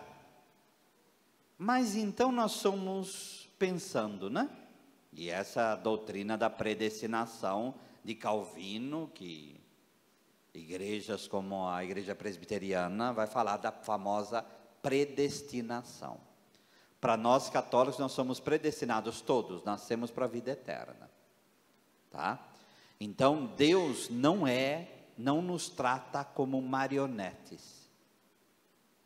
mas então nós somos pensando, né? E essa doutrina da predestinação de Calvino, que igrejas como a igreja presbiteriana vai falar da famosa predestinação. Para nós católicos, nós somos predestinados todos, nascemos para a vida eterna. Tá? Então, Deus não nos trata como marionetes.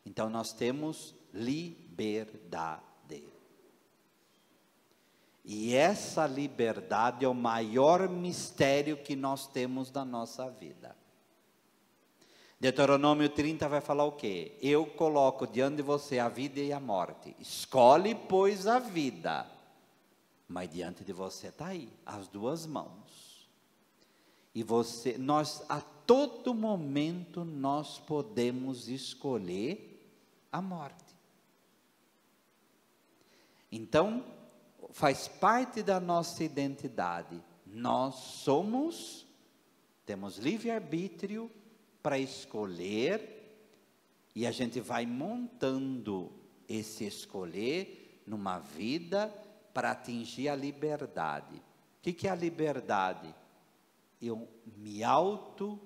Então, nós temos liberdade. E essa liberdade é o maior mistério que nós temos na nossa vida. Deuteronômio 30 vai falar o quê? Eu coloco diante de você a vida e a morte. Escolhe, pois, a vida. Mas diante de você está aí, as duas mãos. E a todo momento, nós podemos escolher a morte. Então, faz parte da nossa identidade. Nós temos livre-arbítrio para escolher, e a gente vai montando esse escolher numa vida para atingir a liberdade. O que é a liberdade? Eu me autogoverno.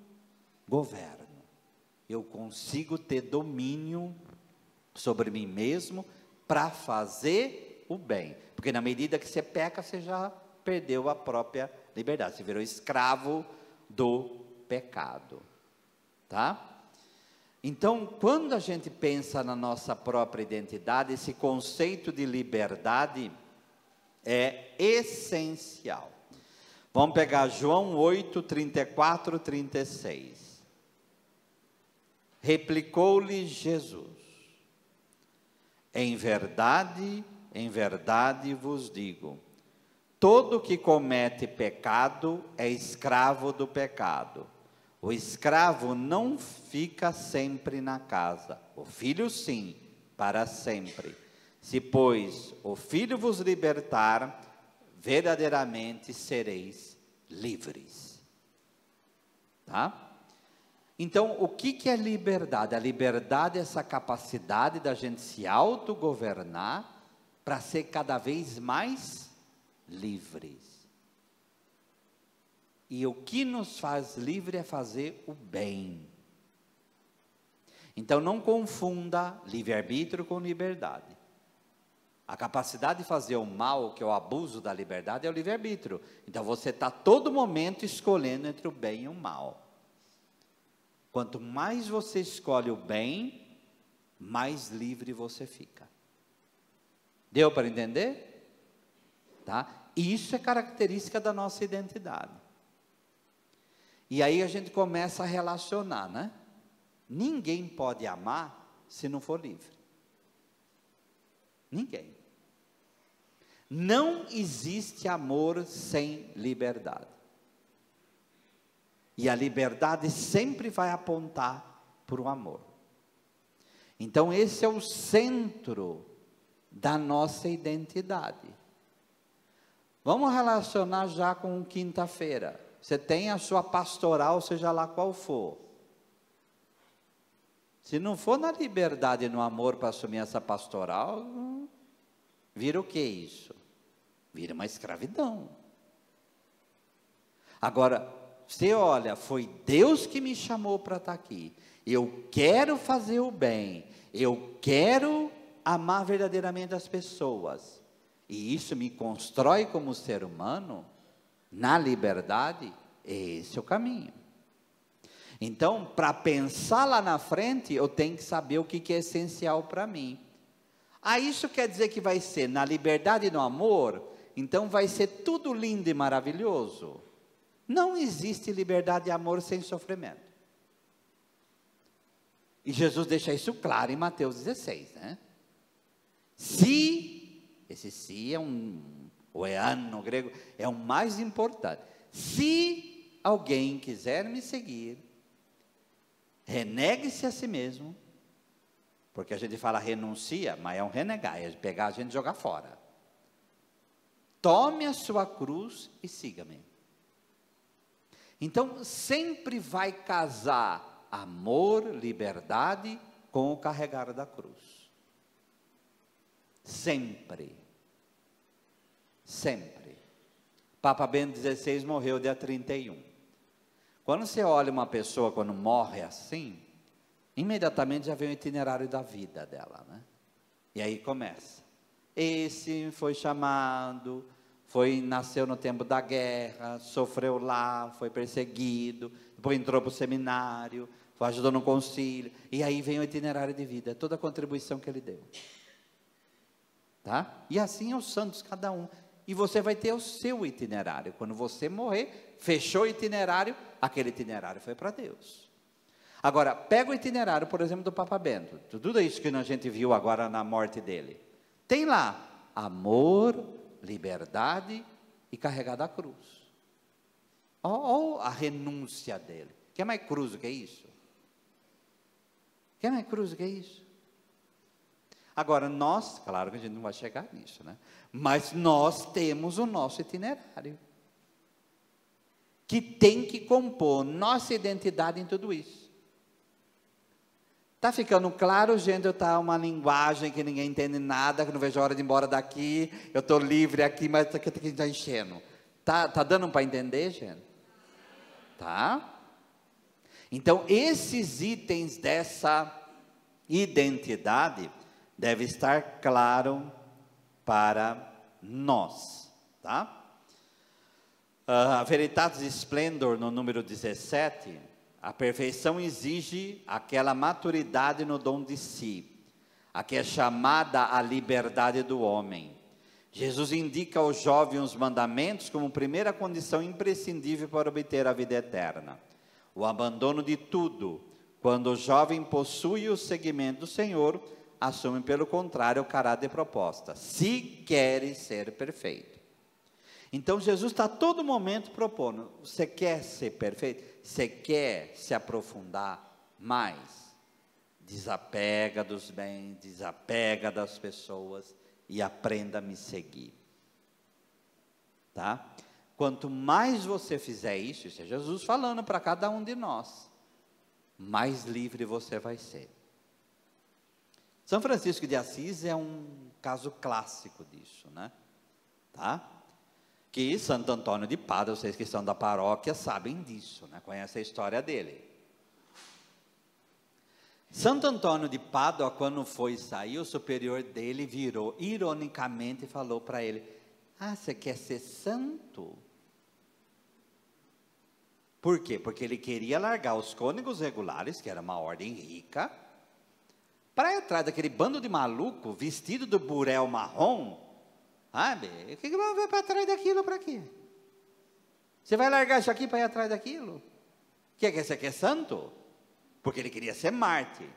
Eu consigo ter domínio sobre mim mesmo para fazer o bem. Porque na medida que você peca, você já perdeu a própria liberdade. Você virou escravo do pecado. Tá? Então, quando a gente pensa na nossa própria identidade, esse conceito de liberdade é essencial. Vamos pegar João 8, 34, 36. Replicou-lhe Jesus: em verdade vos digo, todo que comete pecado é escravo do pecado. O escravo não fica sempre na casa, o filho sim, para sempre. Se, pois, o filho vos libertar, verdadeiramente sereis livres. Tá? Então, o que é liberdade? A liberdade é essa capacidade da gente se autogovernar para ser cada vez mais livres. E o que nos faz livre é fazer o bem. Então, não confunda livre-arbítrio com liberdade. A capacidade de fazer o mal, que é o abuso da liberdade, é o livre-arbítrio. Então, você está todo momento escolhendo entre o bem e o mal. Quanto mais você escolhe o bem, mais livre você fica. Deu para entender? Tá? Isso é característica da nossa identidade. E aí a gente começa a relacionar, né? Ninguém pode amar se não for livre. Ninguém. Não existe amor sem liberdade. E a liberdade sempre vai apontar para o amor. Então esse é o centro da nossa identidade. Vamos relacionar já com quinta-feira. Você tem a sua pastoral, seja lá qual for. Se não for na liberdade e no amor para assumir essa pastoral, vira o que isso? Vira uma escravidão. Agora, você olha, foi Deus que me chamou para estar aqui. Eu quero fazer o bem. Eu quero amar verdadeiramente as pessoas. E isso me constrói como ser humano. Na liberdade, esse é o caminho. Então, para pensar lá na frente, eu tenho que saber o que é essencial para mim. Ah, isso quer dizer que vai ser na liberdade e no amor? Então vai ser tudo lindo e maravilhoso? Não existe liberdade e amor sem sofrimento. E Jesus deixa isso claro em Mateus 16, né? Esse se é o ean no grego, é o mais importante. Se alguém quiser me seguir, renegue-se a si mesmo, porque a gente fala renuncia, mas é um renegar, é pegar a gente e jogar fora. Tome a sua cruz e siga-me. Então, sempre vai casar amor, liberdade, com o carregar da cruz. Sempre. Sempre. Papa Bento XVI morreu dia 31. Quando você olha uma pessoa, quando morre assim, imediatamente já vem o itinerário da vida dela, né? E aí começa. Esse foi chamado, nasceu no tempo da guerra, sofreu lá, foi perseguido, depois entrou para o seminário, ajudou no concílio, e aí vem o itinerário de vida, toda a contribuição que ele deu. Tá? E assim é os santos, cada um. E você vai ter o seu itinerário. Quando você morrer, fechou o itinerário, aquele itinerário foi para Deus. Agora, pega o itinerário, por exemplo, do Papa Bento. Tudo isso que a gente viu agora na morte dele. Tem lá amor, liberdade e carregar da cruz. Olha a renúncia dele. Quer mais cruz do que isso? Quer mais cruz do que isso? Agora nós, claro que a gente não vai chegar nisso, né? Mas nós temos o nosso itinerário, que tem que compor nossa identidade em tudo isso. Está ficando claro, gente? Está uma linguagem que ninguém entende nada, que não vejo a hora de ir embora daqui, eu estou livre aqui, mas aqui está enchendo. Tá dando para entender, gente? Tá? Então, esses itens dessa identidade devem estar claro para nós, tá? A Veritatis Splendor, no número 17, a perfeição exige aquela maturidade no dom de si, a que é chamada a liberdade do homem. Jesus indica ao jovem os mandamentos como primeira condição imprescindível para obter a vida eterna. O abandono de tudo, Quando o jovem possui o seguimento do Senhor, assume pelo contrário o caráter de proposta, se queres ser perfeito. Então Jesus está a todo momento propondo, você quer ser perfeito? Você quer se aprofundar mais? Desapega dos bens, desapega das pessoas e aprenda a me seguir. Tá? Quanto mais você fizer isso, isso é Jesus falando para cada um de nós, mais livre você vai ser. São Francisco de Assis é um caso clássico disso, né? Tá? Que Santo Antônio de Pádua, vocês que são da paróquia sabem disso, né? Conhecem a história dele. Santo Antônio de Pádua, quando foi sair, o superior dele virou, ironicamente, e falou para ele: ah, você quer ser santo? Por quê? Porque ele queria largar os cônegos regulares, que era uma ordem rica, para ir atrás daquele bando de maluco, vestido do burel marrom, sabe? O que vai ver para trás daquilo para quê? Você vai largar isso aqui para ir atrás daquilo? Que você quer santo? Porque ele queria ser mártir.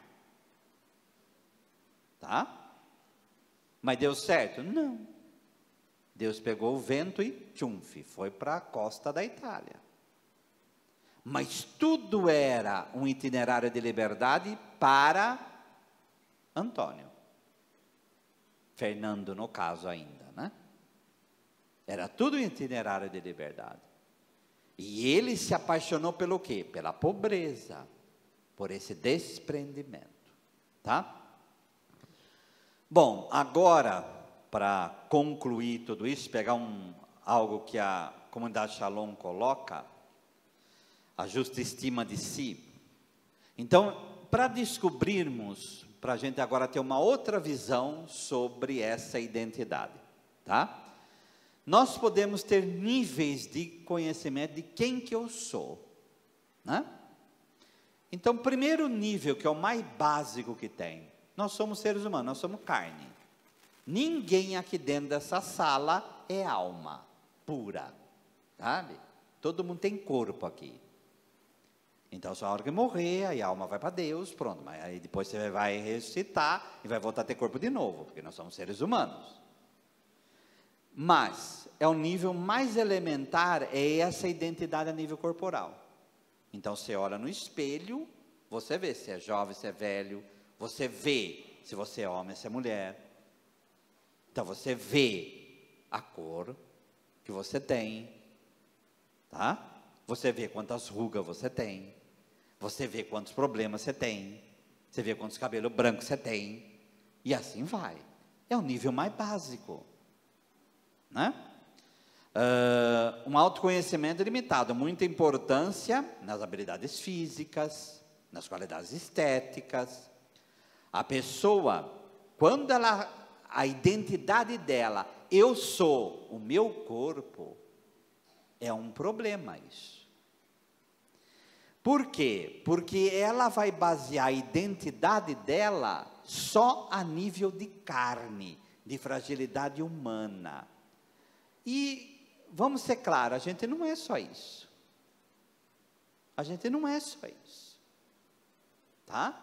Tá? Mas deu certo? Não. Deus pegou o vento e tchumf, foi para a costa da Itália. Mas tudo era um itinerário de liberdade para Antônio. Fernando, no caso ainda, né? Era tudo um itinerário de liberdade. E ele se apaixonou pelo quê? Pela pobreza, por esse desprendimento, tá? Bom, agora, para concluir tudo isso, pegar algo que a comunidade Shalom coloca, a justa estima de si. Então, para descobrirmos, para a gente agora ter uma outra visão sobre essa identidade, tá? Nós podemos ter níveis de conhecimento de quem que eu sou, né? Então, o primeiro nível, que é o mais básico que tem, nós somos seres humanos, nós somos carne. Ninguém aqui dentro dessa sala é alma pura, sabe? Todo mundo tem corpo aqui. Então, só a hora que morrer, aí a alma vai para Deus, pronto. Mas aí depois você vai ressuscitar e vai voltar a ter corpo de novo, porque nós somos seres humanos. Mas, é o nível mais elementar, é essa identidade a nível corporal. Então, você olha no espelho, você vê se é jovem, se é velho, você vê se você é homem, se é mulher. Então, você vê a cor que você tem, tá? Você vê quantas rugas você tem, você vê quantos problemas você tem, você vê quantos cabelos brancos você tem, e assim vai. É o nível mais básico, né? Um autoconhecimento limitado, muita importância nas habilidades físicas, nas qualidades estéticas. A pessoa, quando a identidade dela, eu sou o meu corpo, é um problema isso. Por quê? Porque ela vai basear a identidade dela só a nível de carne, de fragilidade humana. E vamos ser claros, a gente não é só isso. A gente não é só isso. Tá?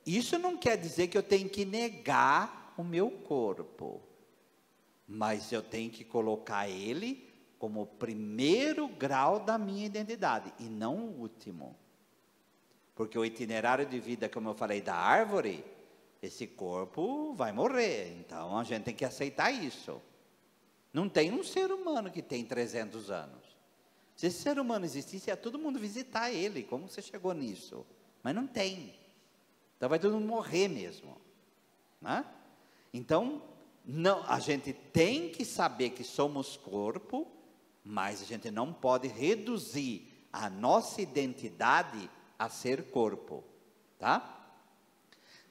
Isso não quer dizer que eu tenho que negar o meu corpo, mas eu tenho que colocar ele como o primeiro grau da minha identidade, e não o último. Porque o itinerário de vida, como eu falei, da árvore, esse corpo vai morrer, então a gente tem que aceitar isso. Não tem um ser humano que tem 300 anos. Se esse ser humano existisse, ia todo mundo visitar ele. Como você chegou nisso? Mas não tem. Então vai todo mundo morrer mesmo, né? Então, não, a gente tem que saber que somos corpo, mas a gente não pode reduzir a nossa identidade a ser corpo, tá?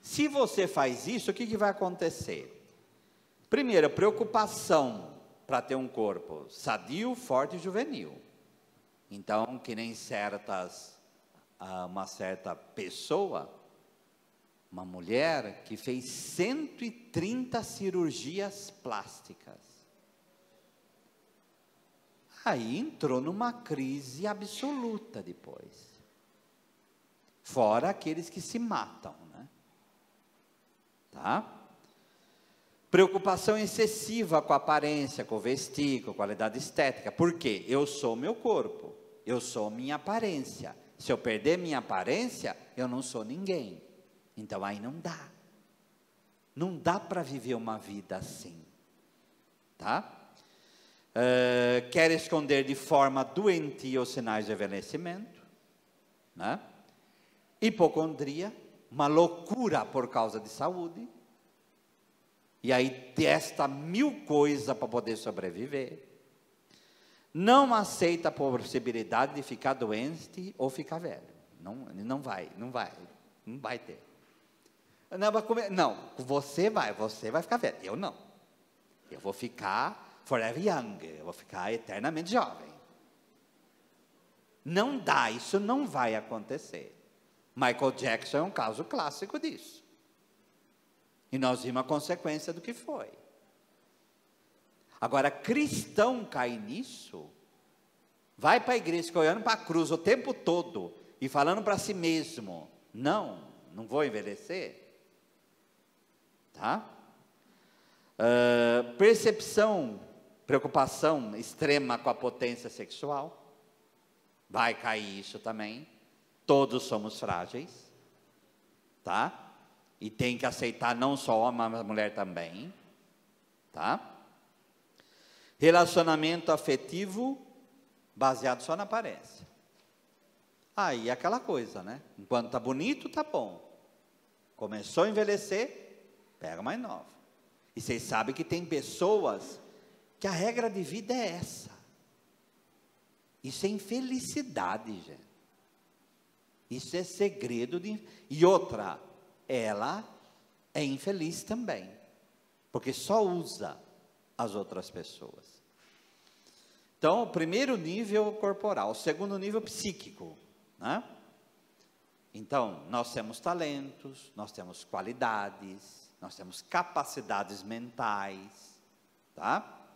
Se você faz isso, o que vai acontecer? Primeiro, a preocupação para ter um corpo sadio, forte e juvenil. Então, que nem uma certa pessoa, uma mulher que fez 130 cirurgias plásticas. Aí entrou numa crise absoluta depois. fora aqueles que se matam, né? Tá? Preocupação excessiva com a aparência, com o vestir, com a qualidade estética. Por quê? Eu sou meu corpo, eu sou minha aparência. Se eu perder minha aparência, eu não sou ninguém. Então aí não dá. Não dá para viver uma vida assim. Tá? Quer esconder de forma doentia os sinais de envelhecimento, né? Hipocondria, uma loucura por causa de saúde. E aí testa 1000 coisas para poder sobreviver. Não aceita a possibilidade de ficar doente ou ficar velho. Não vai ter. Não, você vai ficar velho. Eu não. Eu vou ficar forever young. Eu vou ficar eternamente jovem. Não dá, isso não vai acontecer. Michael Jackson é um caso clássico disso. E nós vimos a consequência do que foi. Agora, cristão cai nisso, vai para a igreja, olhando para a cruz o tempo todo, e falando para si mesmo, não vou envelhecer. Tá? Preocupação extrema com a potência sexual, vai cair isso também. Todos somos frágeis, tá? E tem que aceitar não só o homem, mas a mulher também, tá? Relacionamento afetivo baseado só na aparência. Aí aquela coisa, né? Enquanto tá bonito, tá bom. Começou a envelhecer, pega mais nova. E vocês sabem que tem pessoas que a regra de vida é essa. Isso é infelicidade, gente. Isso é segredo de... E outra, ela é infeliz também, porque só usa as outras pessoas. Então, o primeiro nível corporal, o segundo nível psíquico, né? Então, nós temos talentos, nós temos qualidades, nós temos capacidades mentais, tá?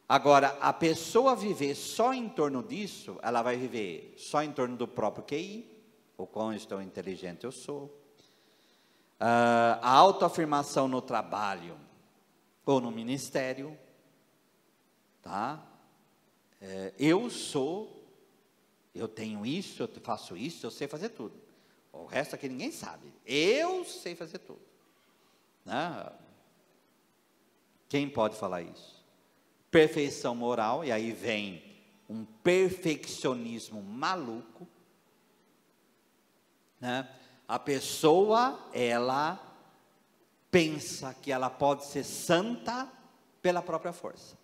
Agora, a pessoa viver só em torno disso, ela vai viver só em torno do próprio QI, o quão tão inteligente eu sou. A autoafirmação no trabalho ou no ministério, tá? Eu tenho isso, eu faço isso, eu sei fazer tudo. O resto aqui ninguém sabe. Eu sei fazer tudo, né? Quem pode falar isso? Perfeição moral, e aí vem um perfeccionismo maluco, né? A pessoa, ela pensa que ela pode ser santa pela própria força.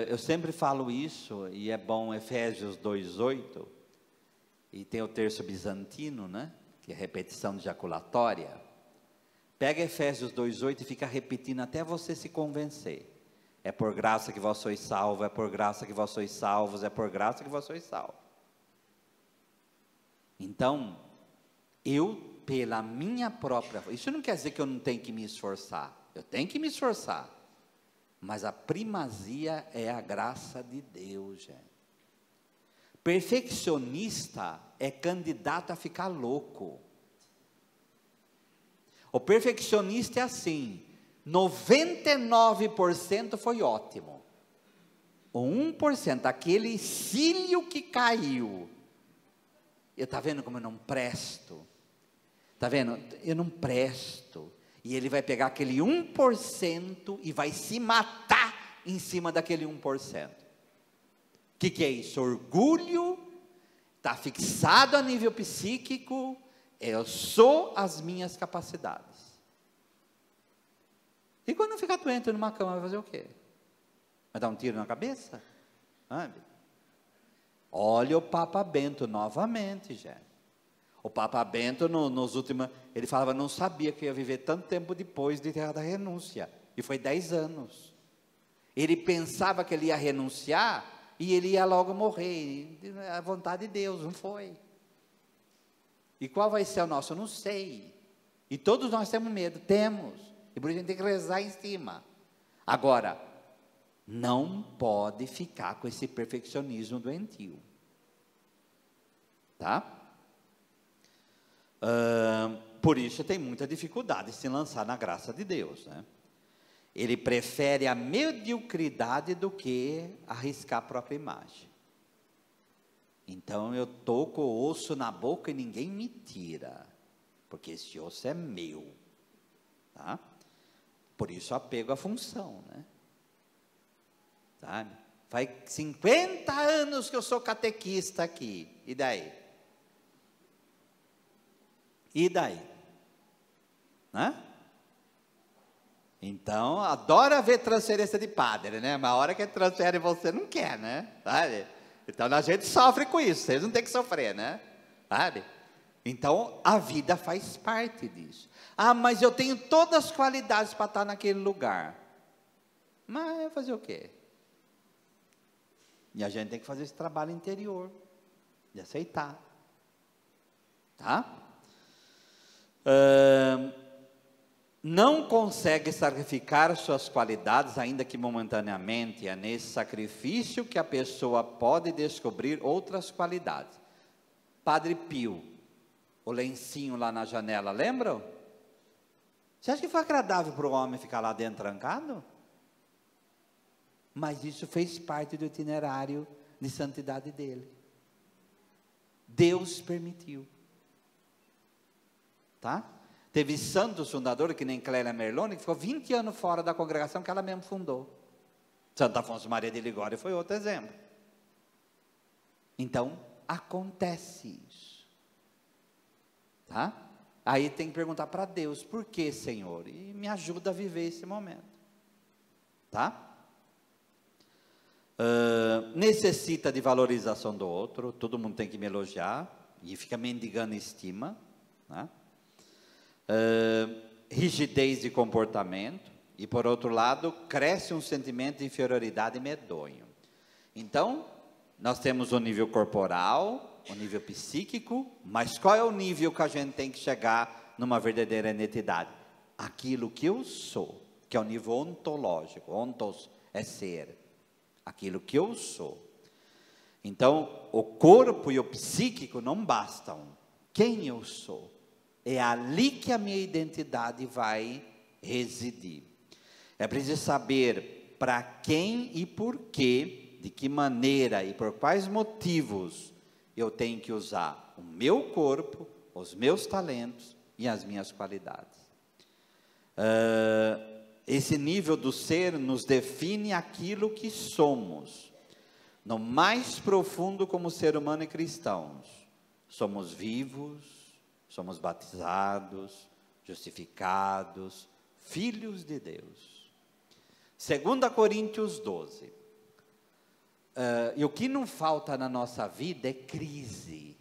Eu sempre falo isso, e é bom, Efésios 2:8, e tem o terço bizantino, né? Que é repetição ejaculatória. Pega Efésios 2:8 e fica repetindo até você se convencer. É por graça que vós sois salvos, é por graça que vós sois salvos, é por graça que vós sois salvos. Então, eu, pela minha própria... Isso não quer dizer que eu não tenho que me esforçar. Eu tenho que me esforçar. Mas a primazia é a graça de Deus, gente. Perfeccionista é candidato a ficar louco. O perfeccionista é assim, 99% foi ótimo. O 1%, aquele cílio que caiu. Está vendo como eu não presto? Está vendo? Eu não presto. E ele vai pegar aquele 1% e vai se matar em cima daquele 1%. O que é isso? Orgulho, está fixado a nível psíquico, eu sou as minhas capacidades. E quando ficar doente numa cama, vai fazer o quê? Vai dar um tiro na cabeça? Sabe? Olha o Papa Bento novamente, gente. O Papa Bento, nos últimos, ele falava, não sabia que ia viver tanto tempo depois de ter a renúncia. E foi 10 anos. Ele pensava que ele ia renunciar e ele ia logo morrer. A vontade de Deus, não foi. E qual vai ser o nosso? Eu não sei. E todos nós temos medo, temos. E por isso a gente tem que rezar em cima. Agora, não pode ficar com esse perfeccionismo doentio. tá? Por isso tem muita dificuldade de se lançar na graça de Deus, né? Ele prefere a mediocridade do que arriscar a própria imagem. Então eu estou com o osso na boca e ninguém me tira, porque esse osso é meu, tá? Por isso apego à função, né? Sabe? Faz 50 anos que eu sou catequista aqui, e daí? E daí? Né? Então, adora ver transferência de padre, né? Mas a hora que transfere você não quer, né? Sabe? Então a gente sofre com isso, vocês não têm que sofrer, né? Sabe? Então a vida faz parte disso. Ah, mas eu tenho todas as qualidades para estar naquele lugar. Mas fazer o quê? E a gente tem que fazer esse trabalho interior, de aceitar. Tá? Não consegue sacrificar suas qualidades, ainda que momentaneamente. É nesse sacrifício que a pessoa pode descobrir outras qualidades. Padre Pio, o lencinho lá na janela, lembram? Você acha que foi agradável para o homem ficar lá dentro trancado? Mas isso fez parte do itinerário de santidade dele. Deus permitiu. Tá? Teve santos fundadores, que nem Clélia Merloni, que ficou 20 anos fora da congregação que ela mesmo fundou. Santo Afonso Maria de Ligório foi outro exemplo. Então, acontece isso. Tá? Aí tem que perguntar para Deus, por que, Senhor? E me ajuda a viver esse momento. Tá? Necessita de valorização do outro, todo mundo tem que me elogiar, e fica mendigando estima, né? Rigidez de comportamento, e por outro lado, cresce um sentimento de inferioridade medonho. Então, nós temos o nível corporal, o nível psíquico, mas qual é o nível que a gente tem que chegar numa verdadeira identidade? Aquilo que eu sou, que é o nível ontológico. Ontos é ser, aquilo que eu sou. Então, o corpo e o psíquico não bastam. Quem eu sou? É ali que a minha identidade vai residir. É preciso saber para quem e por quê, de que maneira e por quais motivos eu tenho que usar o meu corpo, os meus talentos e as minhas qualidades. Esse nível do ser nos define aquilo que somos. No mais profundo como ser humano e cristãos, somos vivos, somos batizados, justificados, filhos de Deus. 2 Coríntios 12. E o que não falta na nossa vida é crise.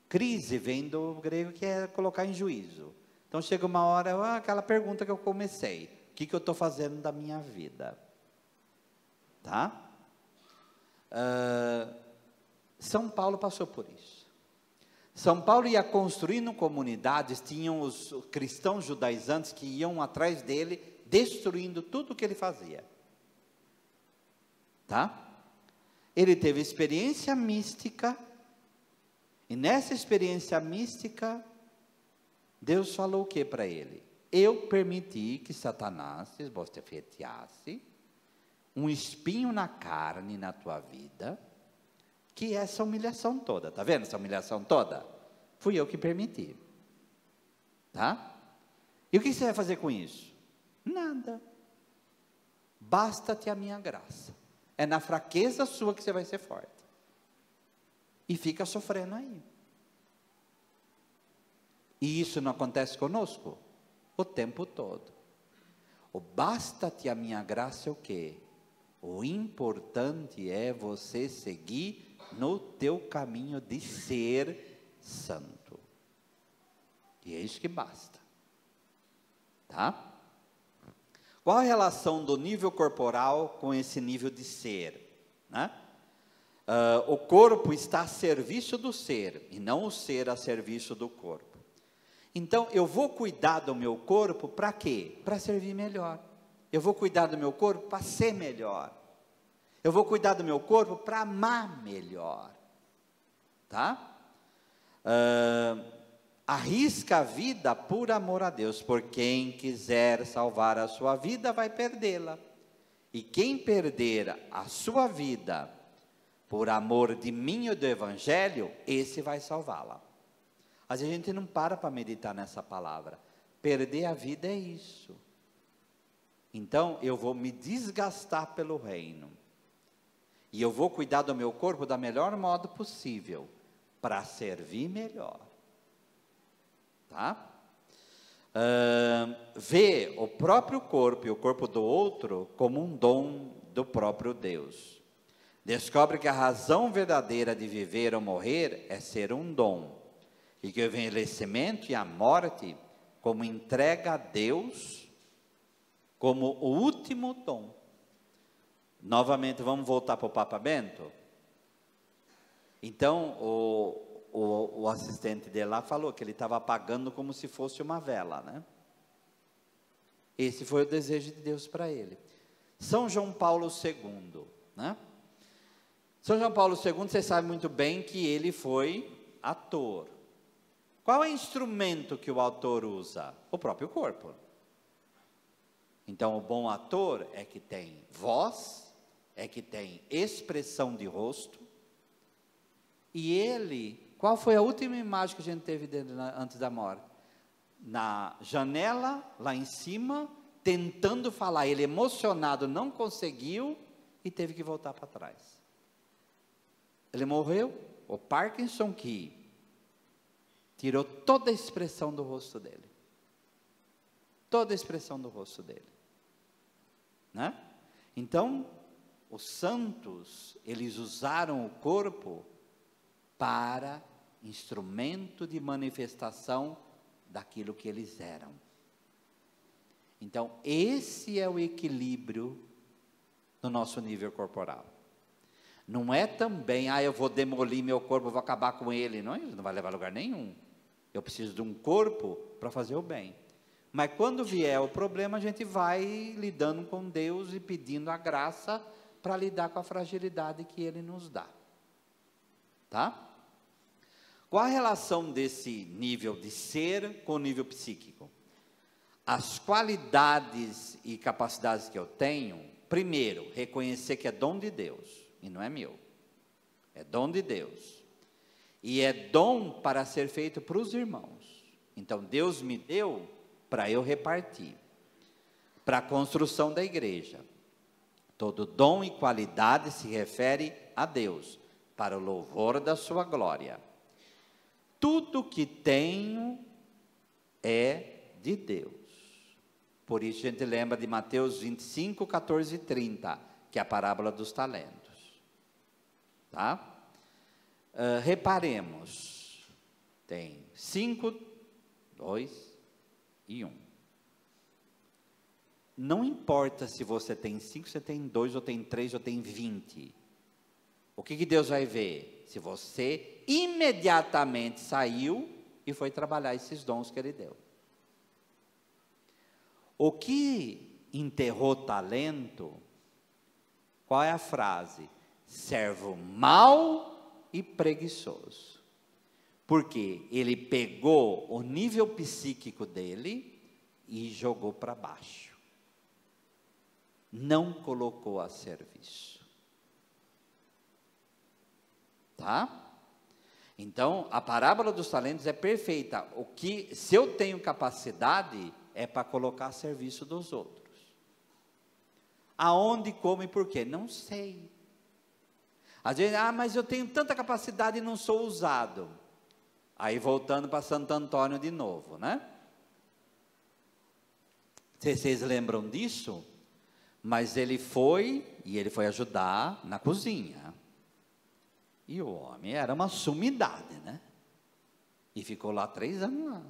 Crise vem do grego, que é colocar em juízo. Então chega uma hora, aquela pergunta que eu comecei: o que eu estou fazendo da minha vida? Tá? São Paulo passou por isso. São Paulo ia construindo comunidades, tinham os cristãos judaizantes que iam atrás dele, destruindo tudo o que ele fazia. Tá? Ele teve experiência mística, e nessa experiência mística, Deus falou o que para ele? Eu permiti que Satanás esbofeteasse um espinho na carne na tua vida, que é essa humilhação toda, tá vendo essa humilhação toda? Fui eu que permiti, tá? E o que você vai fazer com isso? Nada, basta-te a minha graça, é na fraqueza sua que você vai ser forte, e fica sofrendo aí. E isso não acontece conosco? O tempo todo. O basta-te a minha graça é o quê? O importante é você seguir no teu caminho de ser santo. E é isso que basta. Tá? Qual a relação do nível corporal com esse nível de ser? Né? O corpo está a serviço do ser, e não o ser a serviço do corpo. Então, eu vou cuidar do meu corpo para quê? Para servir melhor. Eu vou cuidar do meu corpo para ser melhor. Eu vou cuidar do meu corpo para amar melhor. Tá? arrisca a vida por amor a Deus, porque quem quiser salvar a sua vida vai perdê-la, e quem perder a sua vida por amor de mim e do Evangelho, esse vai salvá-la. Às vezes a gente não para meditar nessa palavra. Perder a vida é isso. Então eu vou me desgastar pelo reino, e eu vou cuidar do meu corpo da melhor modo possível, para servir melhor. Tá? Vê o próprio corpo e o corpo do outro como um dom do próprio Deus. Descobre que a razão verdadeira de viver ou morrer é ser um dom, e que o envelhecimento e a morte como entrega a Deus, como o último dom. Novamente, vamos voltar para o Papa Bento? Então, o assistente dele lá falou que ele estava apagando como se fosse uma vela, né? Esse foi o desejo de Deus para ele. São João Paulo II, né? São João Paulo II, você sabe muito bem que ele foi ator. Qual é o instrumento que o ator usa? O próprio corpo. Então, o bom ator é que tem voz, é que tem expressão de rosto. E ele, qual foi a última imagem que a gente teve dele antes da morte? Na janela, lá em cima, tentando falar. Ele emocionado, não conseguiu e teve que voltar para trás. Ele morreu, o Parkinson que tirou toda a expressão do rosto dele. Toda a expressão do rosto dele. Né? Então, os santos, eles usaram o corpo para instrumento de manifestação daquilo que eles eram. Então, esse é o equilíbrio no nosso nível corporal. Não é também, eu vou demolir meu corpo, vou acabar com ele. Não, ele não vai levar a lugar nenhum. Eu preciso de um corpo para fazer o bem. Mas quando vier o problema, a gente vai lidando com Deus e pedindo a graça para lidar com a fragilidade que Ele nos dá. Tá? Qual a relação desse nível de ser com o nível psíquico? As qualidades e capacidades que eu tenho, primeiro, reconhecer que é dom de Deus, e não é meu, é dom de Deus, e é dom para ser feito para os irmãos. Então Deus me deu para eu repartir, para a construção da igreja. Todo dom e qualidade se refere a Deus, para o louvor da sua glória. Tudo que tenho é de Deus. Por isso a gente lembra de Mateus 25, 14 e 30, que é a parábola dos talentos. Tá? Reparemos, tem 5, 2 e 1. Não importa se você tem 5, você tem 2, ou tem 3, ou tem 20. O que Deus vai ver? Se você imediatamente saiu e foi trabalhar esses dons que Ele deu. O que enterrou talento, qual é a frase? Servo mau e preguiçoso. Porque ele pegou o nível psíquico dele e jogou para baixo. Não colocou a serviço. Tá? Então, a parábola dos talentos é perfeita. Se eu tenho capacidade, é para colocar a serviço dos outros. Aonde, como e por quê? Não sei. Às vezes, mas eu tenho tanta capacidade e não sou usado. Aí voltando para Santo Antônio de novo, né? Vocês lembram disso? Mas ele foi ajudar na cozinha. E o homem era uma sumidade, né? E ficou lá 3 anos lá.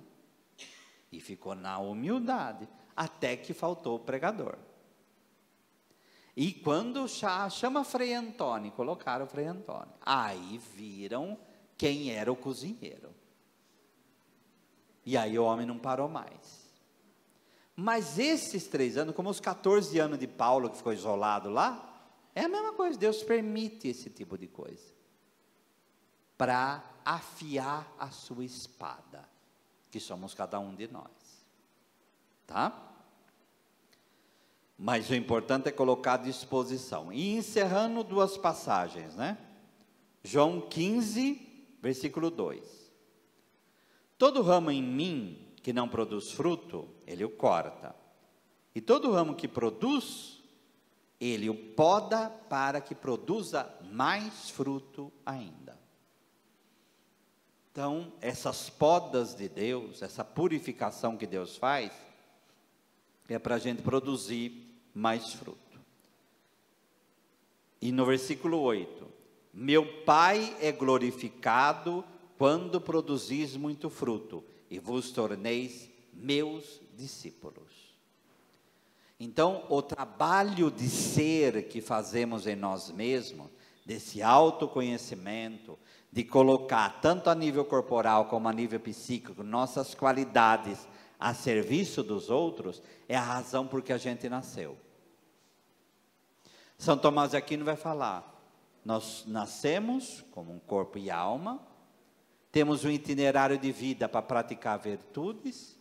E ficou na humildade, até que faltou o pregador. E quando chama Frei Antônio, colocaram o Frei Antônio. Aí viram quem era o cozinheiro. E aí o homem não parou mais. Mas esses 3 anos, como os 14 anos de Paulo, que ficou isolado lá, é a mesma coisa, Deus permite esse tipo de coisa. Para afiar a sua espada, que somos cada um de nós. Tá? Mas o importante é colocar à disposição. E encerrando duas passagens, né? João 15, versículo 2. Todo ramo em mim que não produz fruto, ele o corta. E todo ramo que produz, ele o poda para que produza mais fruto ainda. Então, essas podas de Deus, essa purificação que Deus faz, é para a gente produzir mais fruto. E no versículo 8, meu Pai é glorificado quando produzis muito fruto, e vos torneis meus discípulos. Então, o trabalho de ser que fazemos em nós mesmos, desse autoconhecimento, de colocar tanto a nível corporal como a nível psíquico, nossas qualidades a serviço dos outros, é a razão por que a gente nasceu. São Tomás de Aquino vai falar, nós nascemos como um corpo e alma, temos um itinerário de vida para praticar virtudes,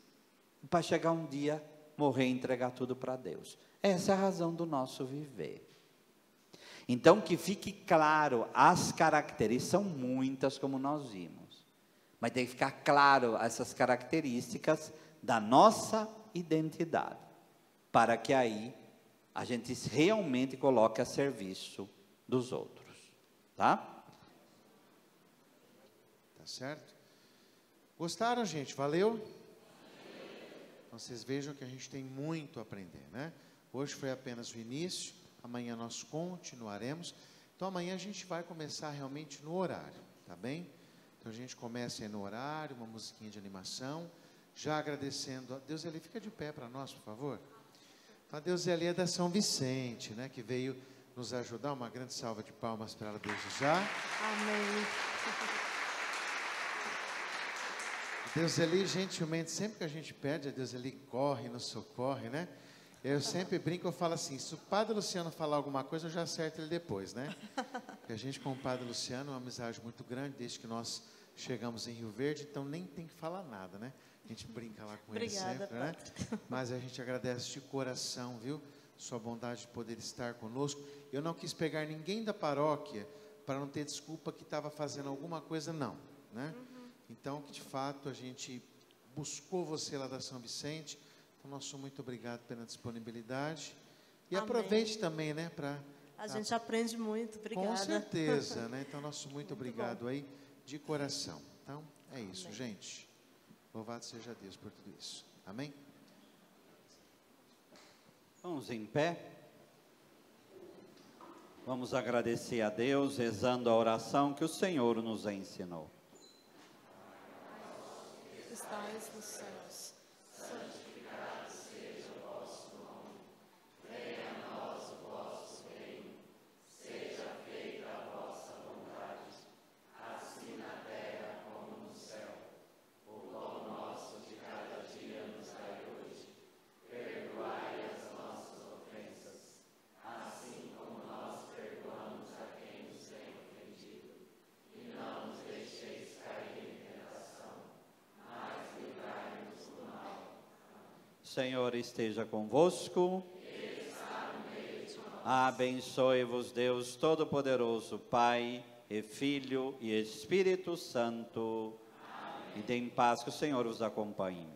e para chegar um dia, morrer e entregar tudo para Deus. Essa é a razão do nosso viver. Então, que fique claro, as características, são muitas como nós vimos, mas tem que ficar claro essas características da nossa identidade, para que aí a gente realmente coloque a serviço dos outros, tá? Tá certo? Gostaram, gente? Valeu? Então, vocês vejam que a gente tem muito a aprender, né? Hoje foi apenas o início, amanhã nós continuaremos. Então, amanhã a gente vai começar realmente no horário, tá bem? Então, a gente começa aí no horário, uma musiquinha de animação, já agradecendo a Deus Eli, fica de pé para nós, por favor. Então, a Deus Eli é da São Vicente, né, que veio nos ajudar. Uma grande salva de palmas para ela desde já. Amém. Deus Eli, gentilmente, sempre que a gente pede, a Deus Eli corre, nos socorre, né? Eu sempre brinco, eu falo assim, se o Padre Luciano falar alguma coisa, eu já acerto ele depois, né? Porque a gente com o Padre Luciano é uma amizade muito grande, desde que nós chegamos em Rio Verde, então nem tem que falar nada, né? A gente brinca lá com ele sempre, né? Mas a gente agradece de coração, viu? Sua bondade de poder estar conosco. Eu não quis pegar ninguém da paróquia para não ter desculpa que estava fazendo alguma coisa, não, né? Então, que de fato a gente buscou você lá da São Vicente. Então, nosso muito obrigado pela disponibilidade. E Amém. Aproveite também, né, para... A gente aprende muito, obrigada. Com certeza, né? Então, nosso muito obrigado bom. aí, de coração. Então, é isso, Amém. gente. Louvado seja Deus por tudo isso. Amém? Vamos em pé. Vamos agradecer a Deus, rezando a oração que o Senhor nos ensinou. Estais nos céus. Santificado seja o vosso nome. Venha a nós o vosso reino. Seja feita a vossa vontade, assim na terra como no céu. O pão nosso de cada dia nos dai hoje. Perdoai as nossas ofensas, assim como nós perdoamos a quem nos tem ofendido. E não nos deixeis cair em tentação, mas livrai-nos do mal. Senhor esteja convosco. Abençoe-vos Deus Todo-Poderoso, Pai e Filho e Espírito Santo. Amém. E dê em paz, que o Senhor os acompanhe.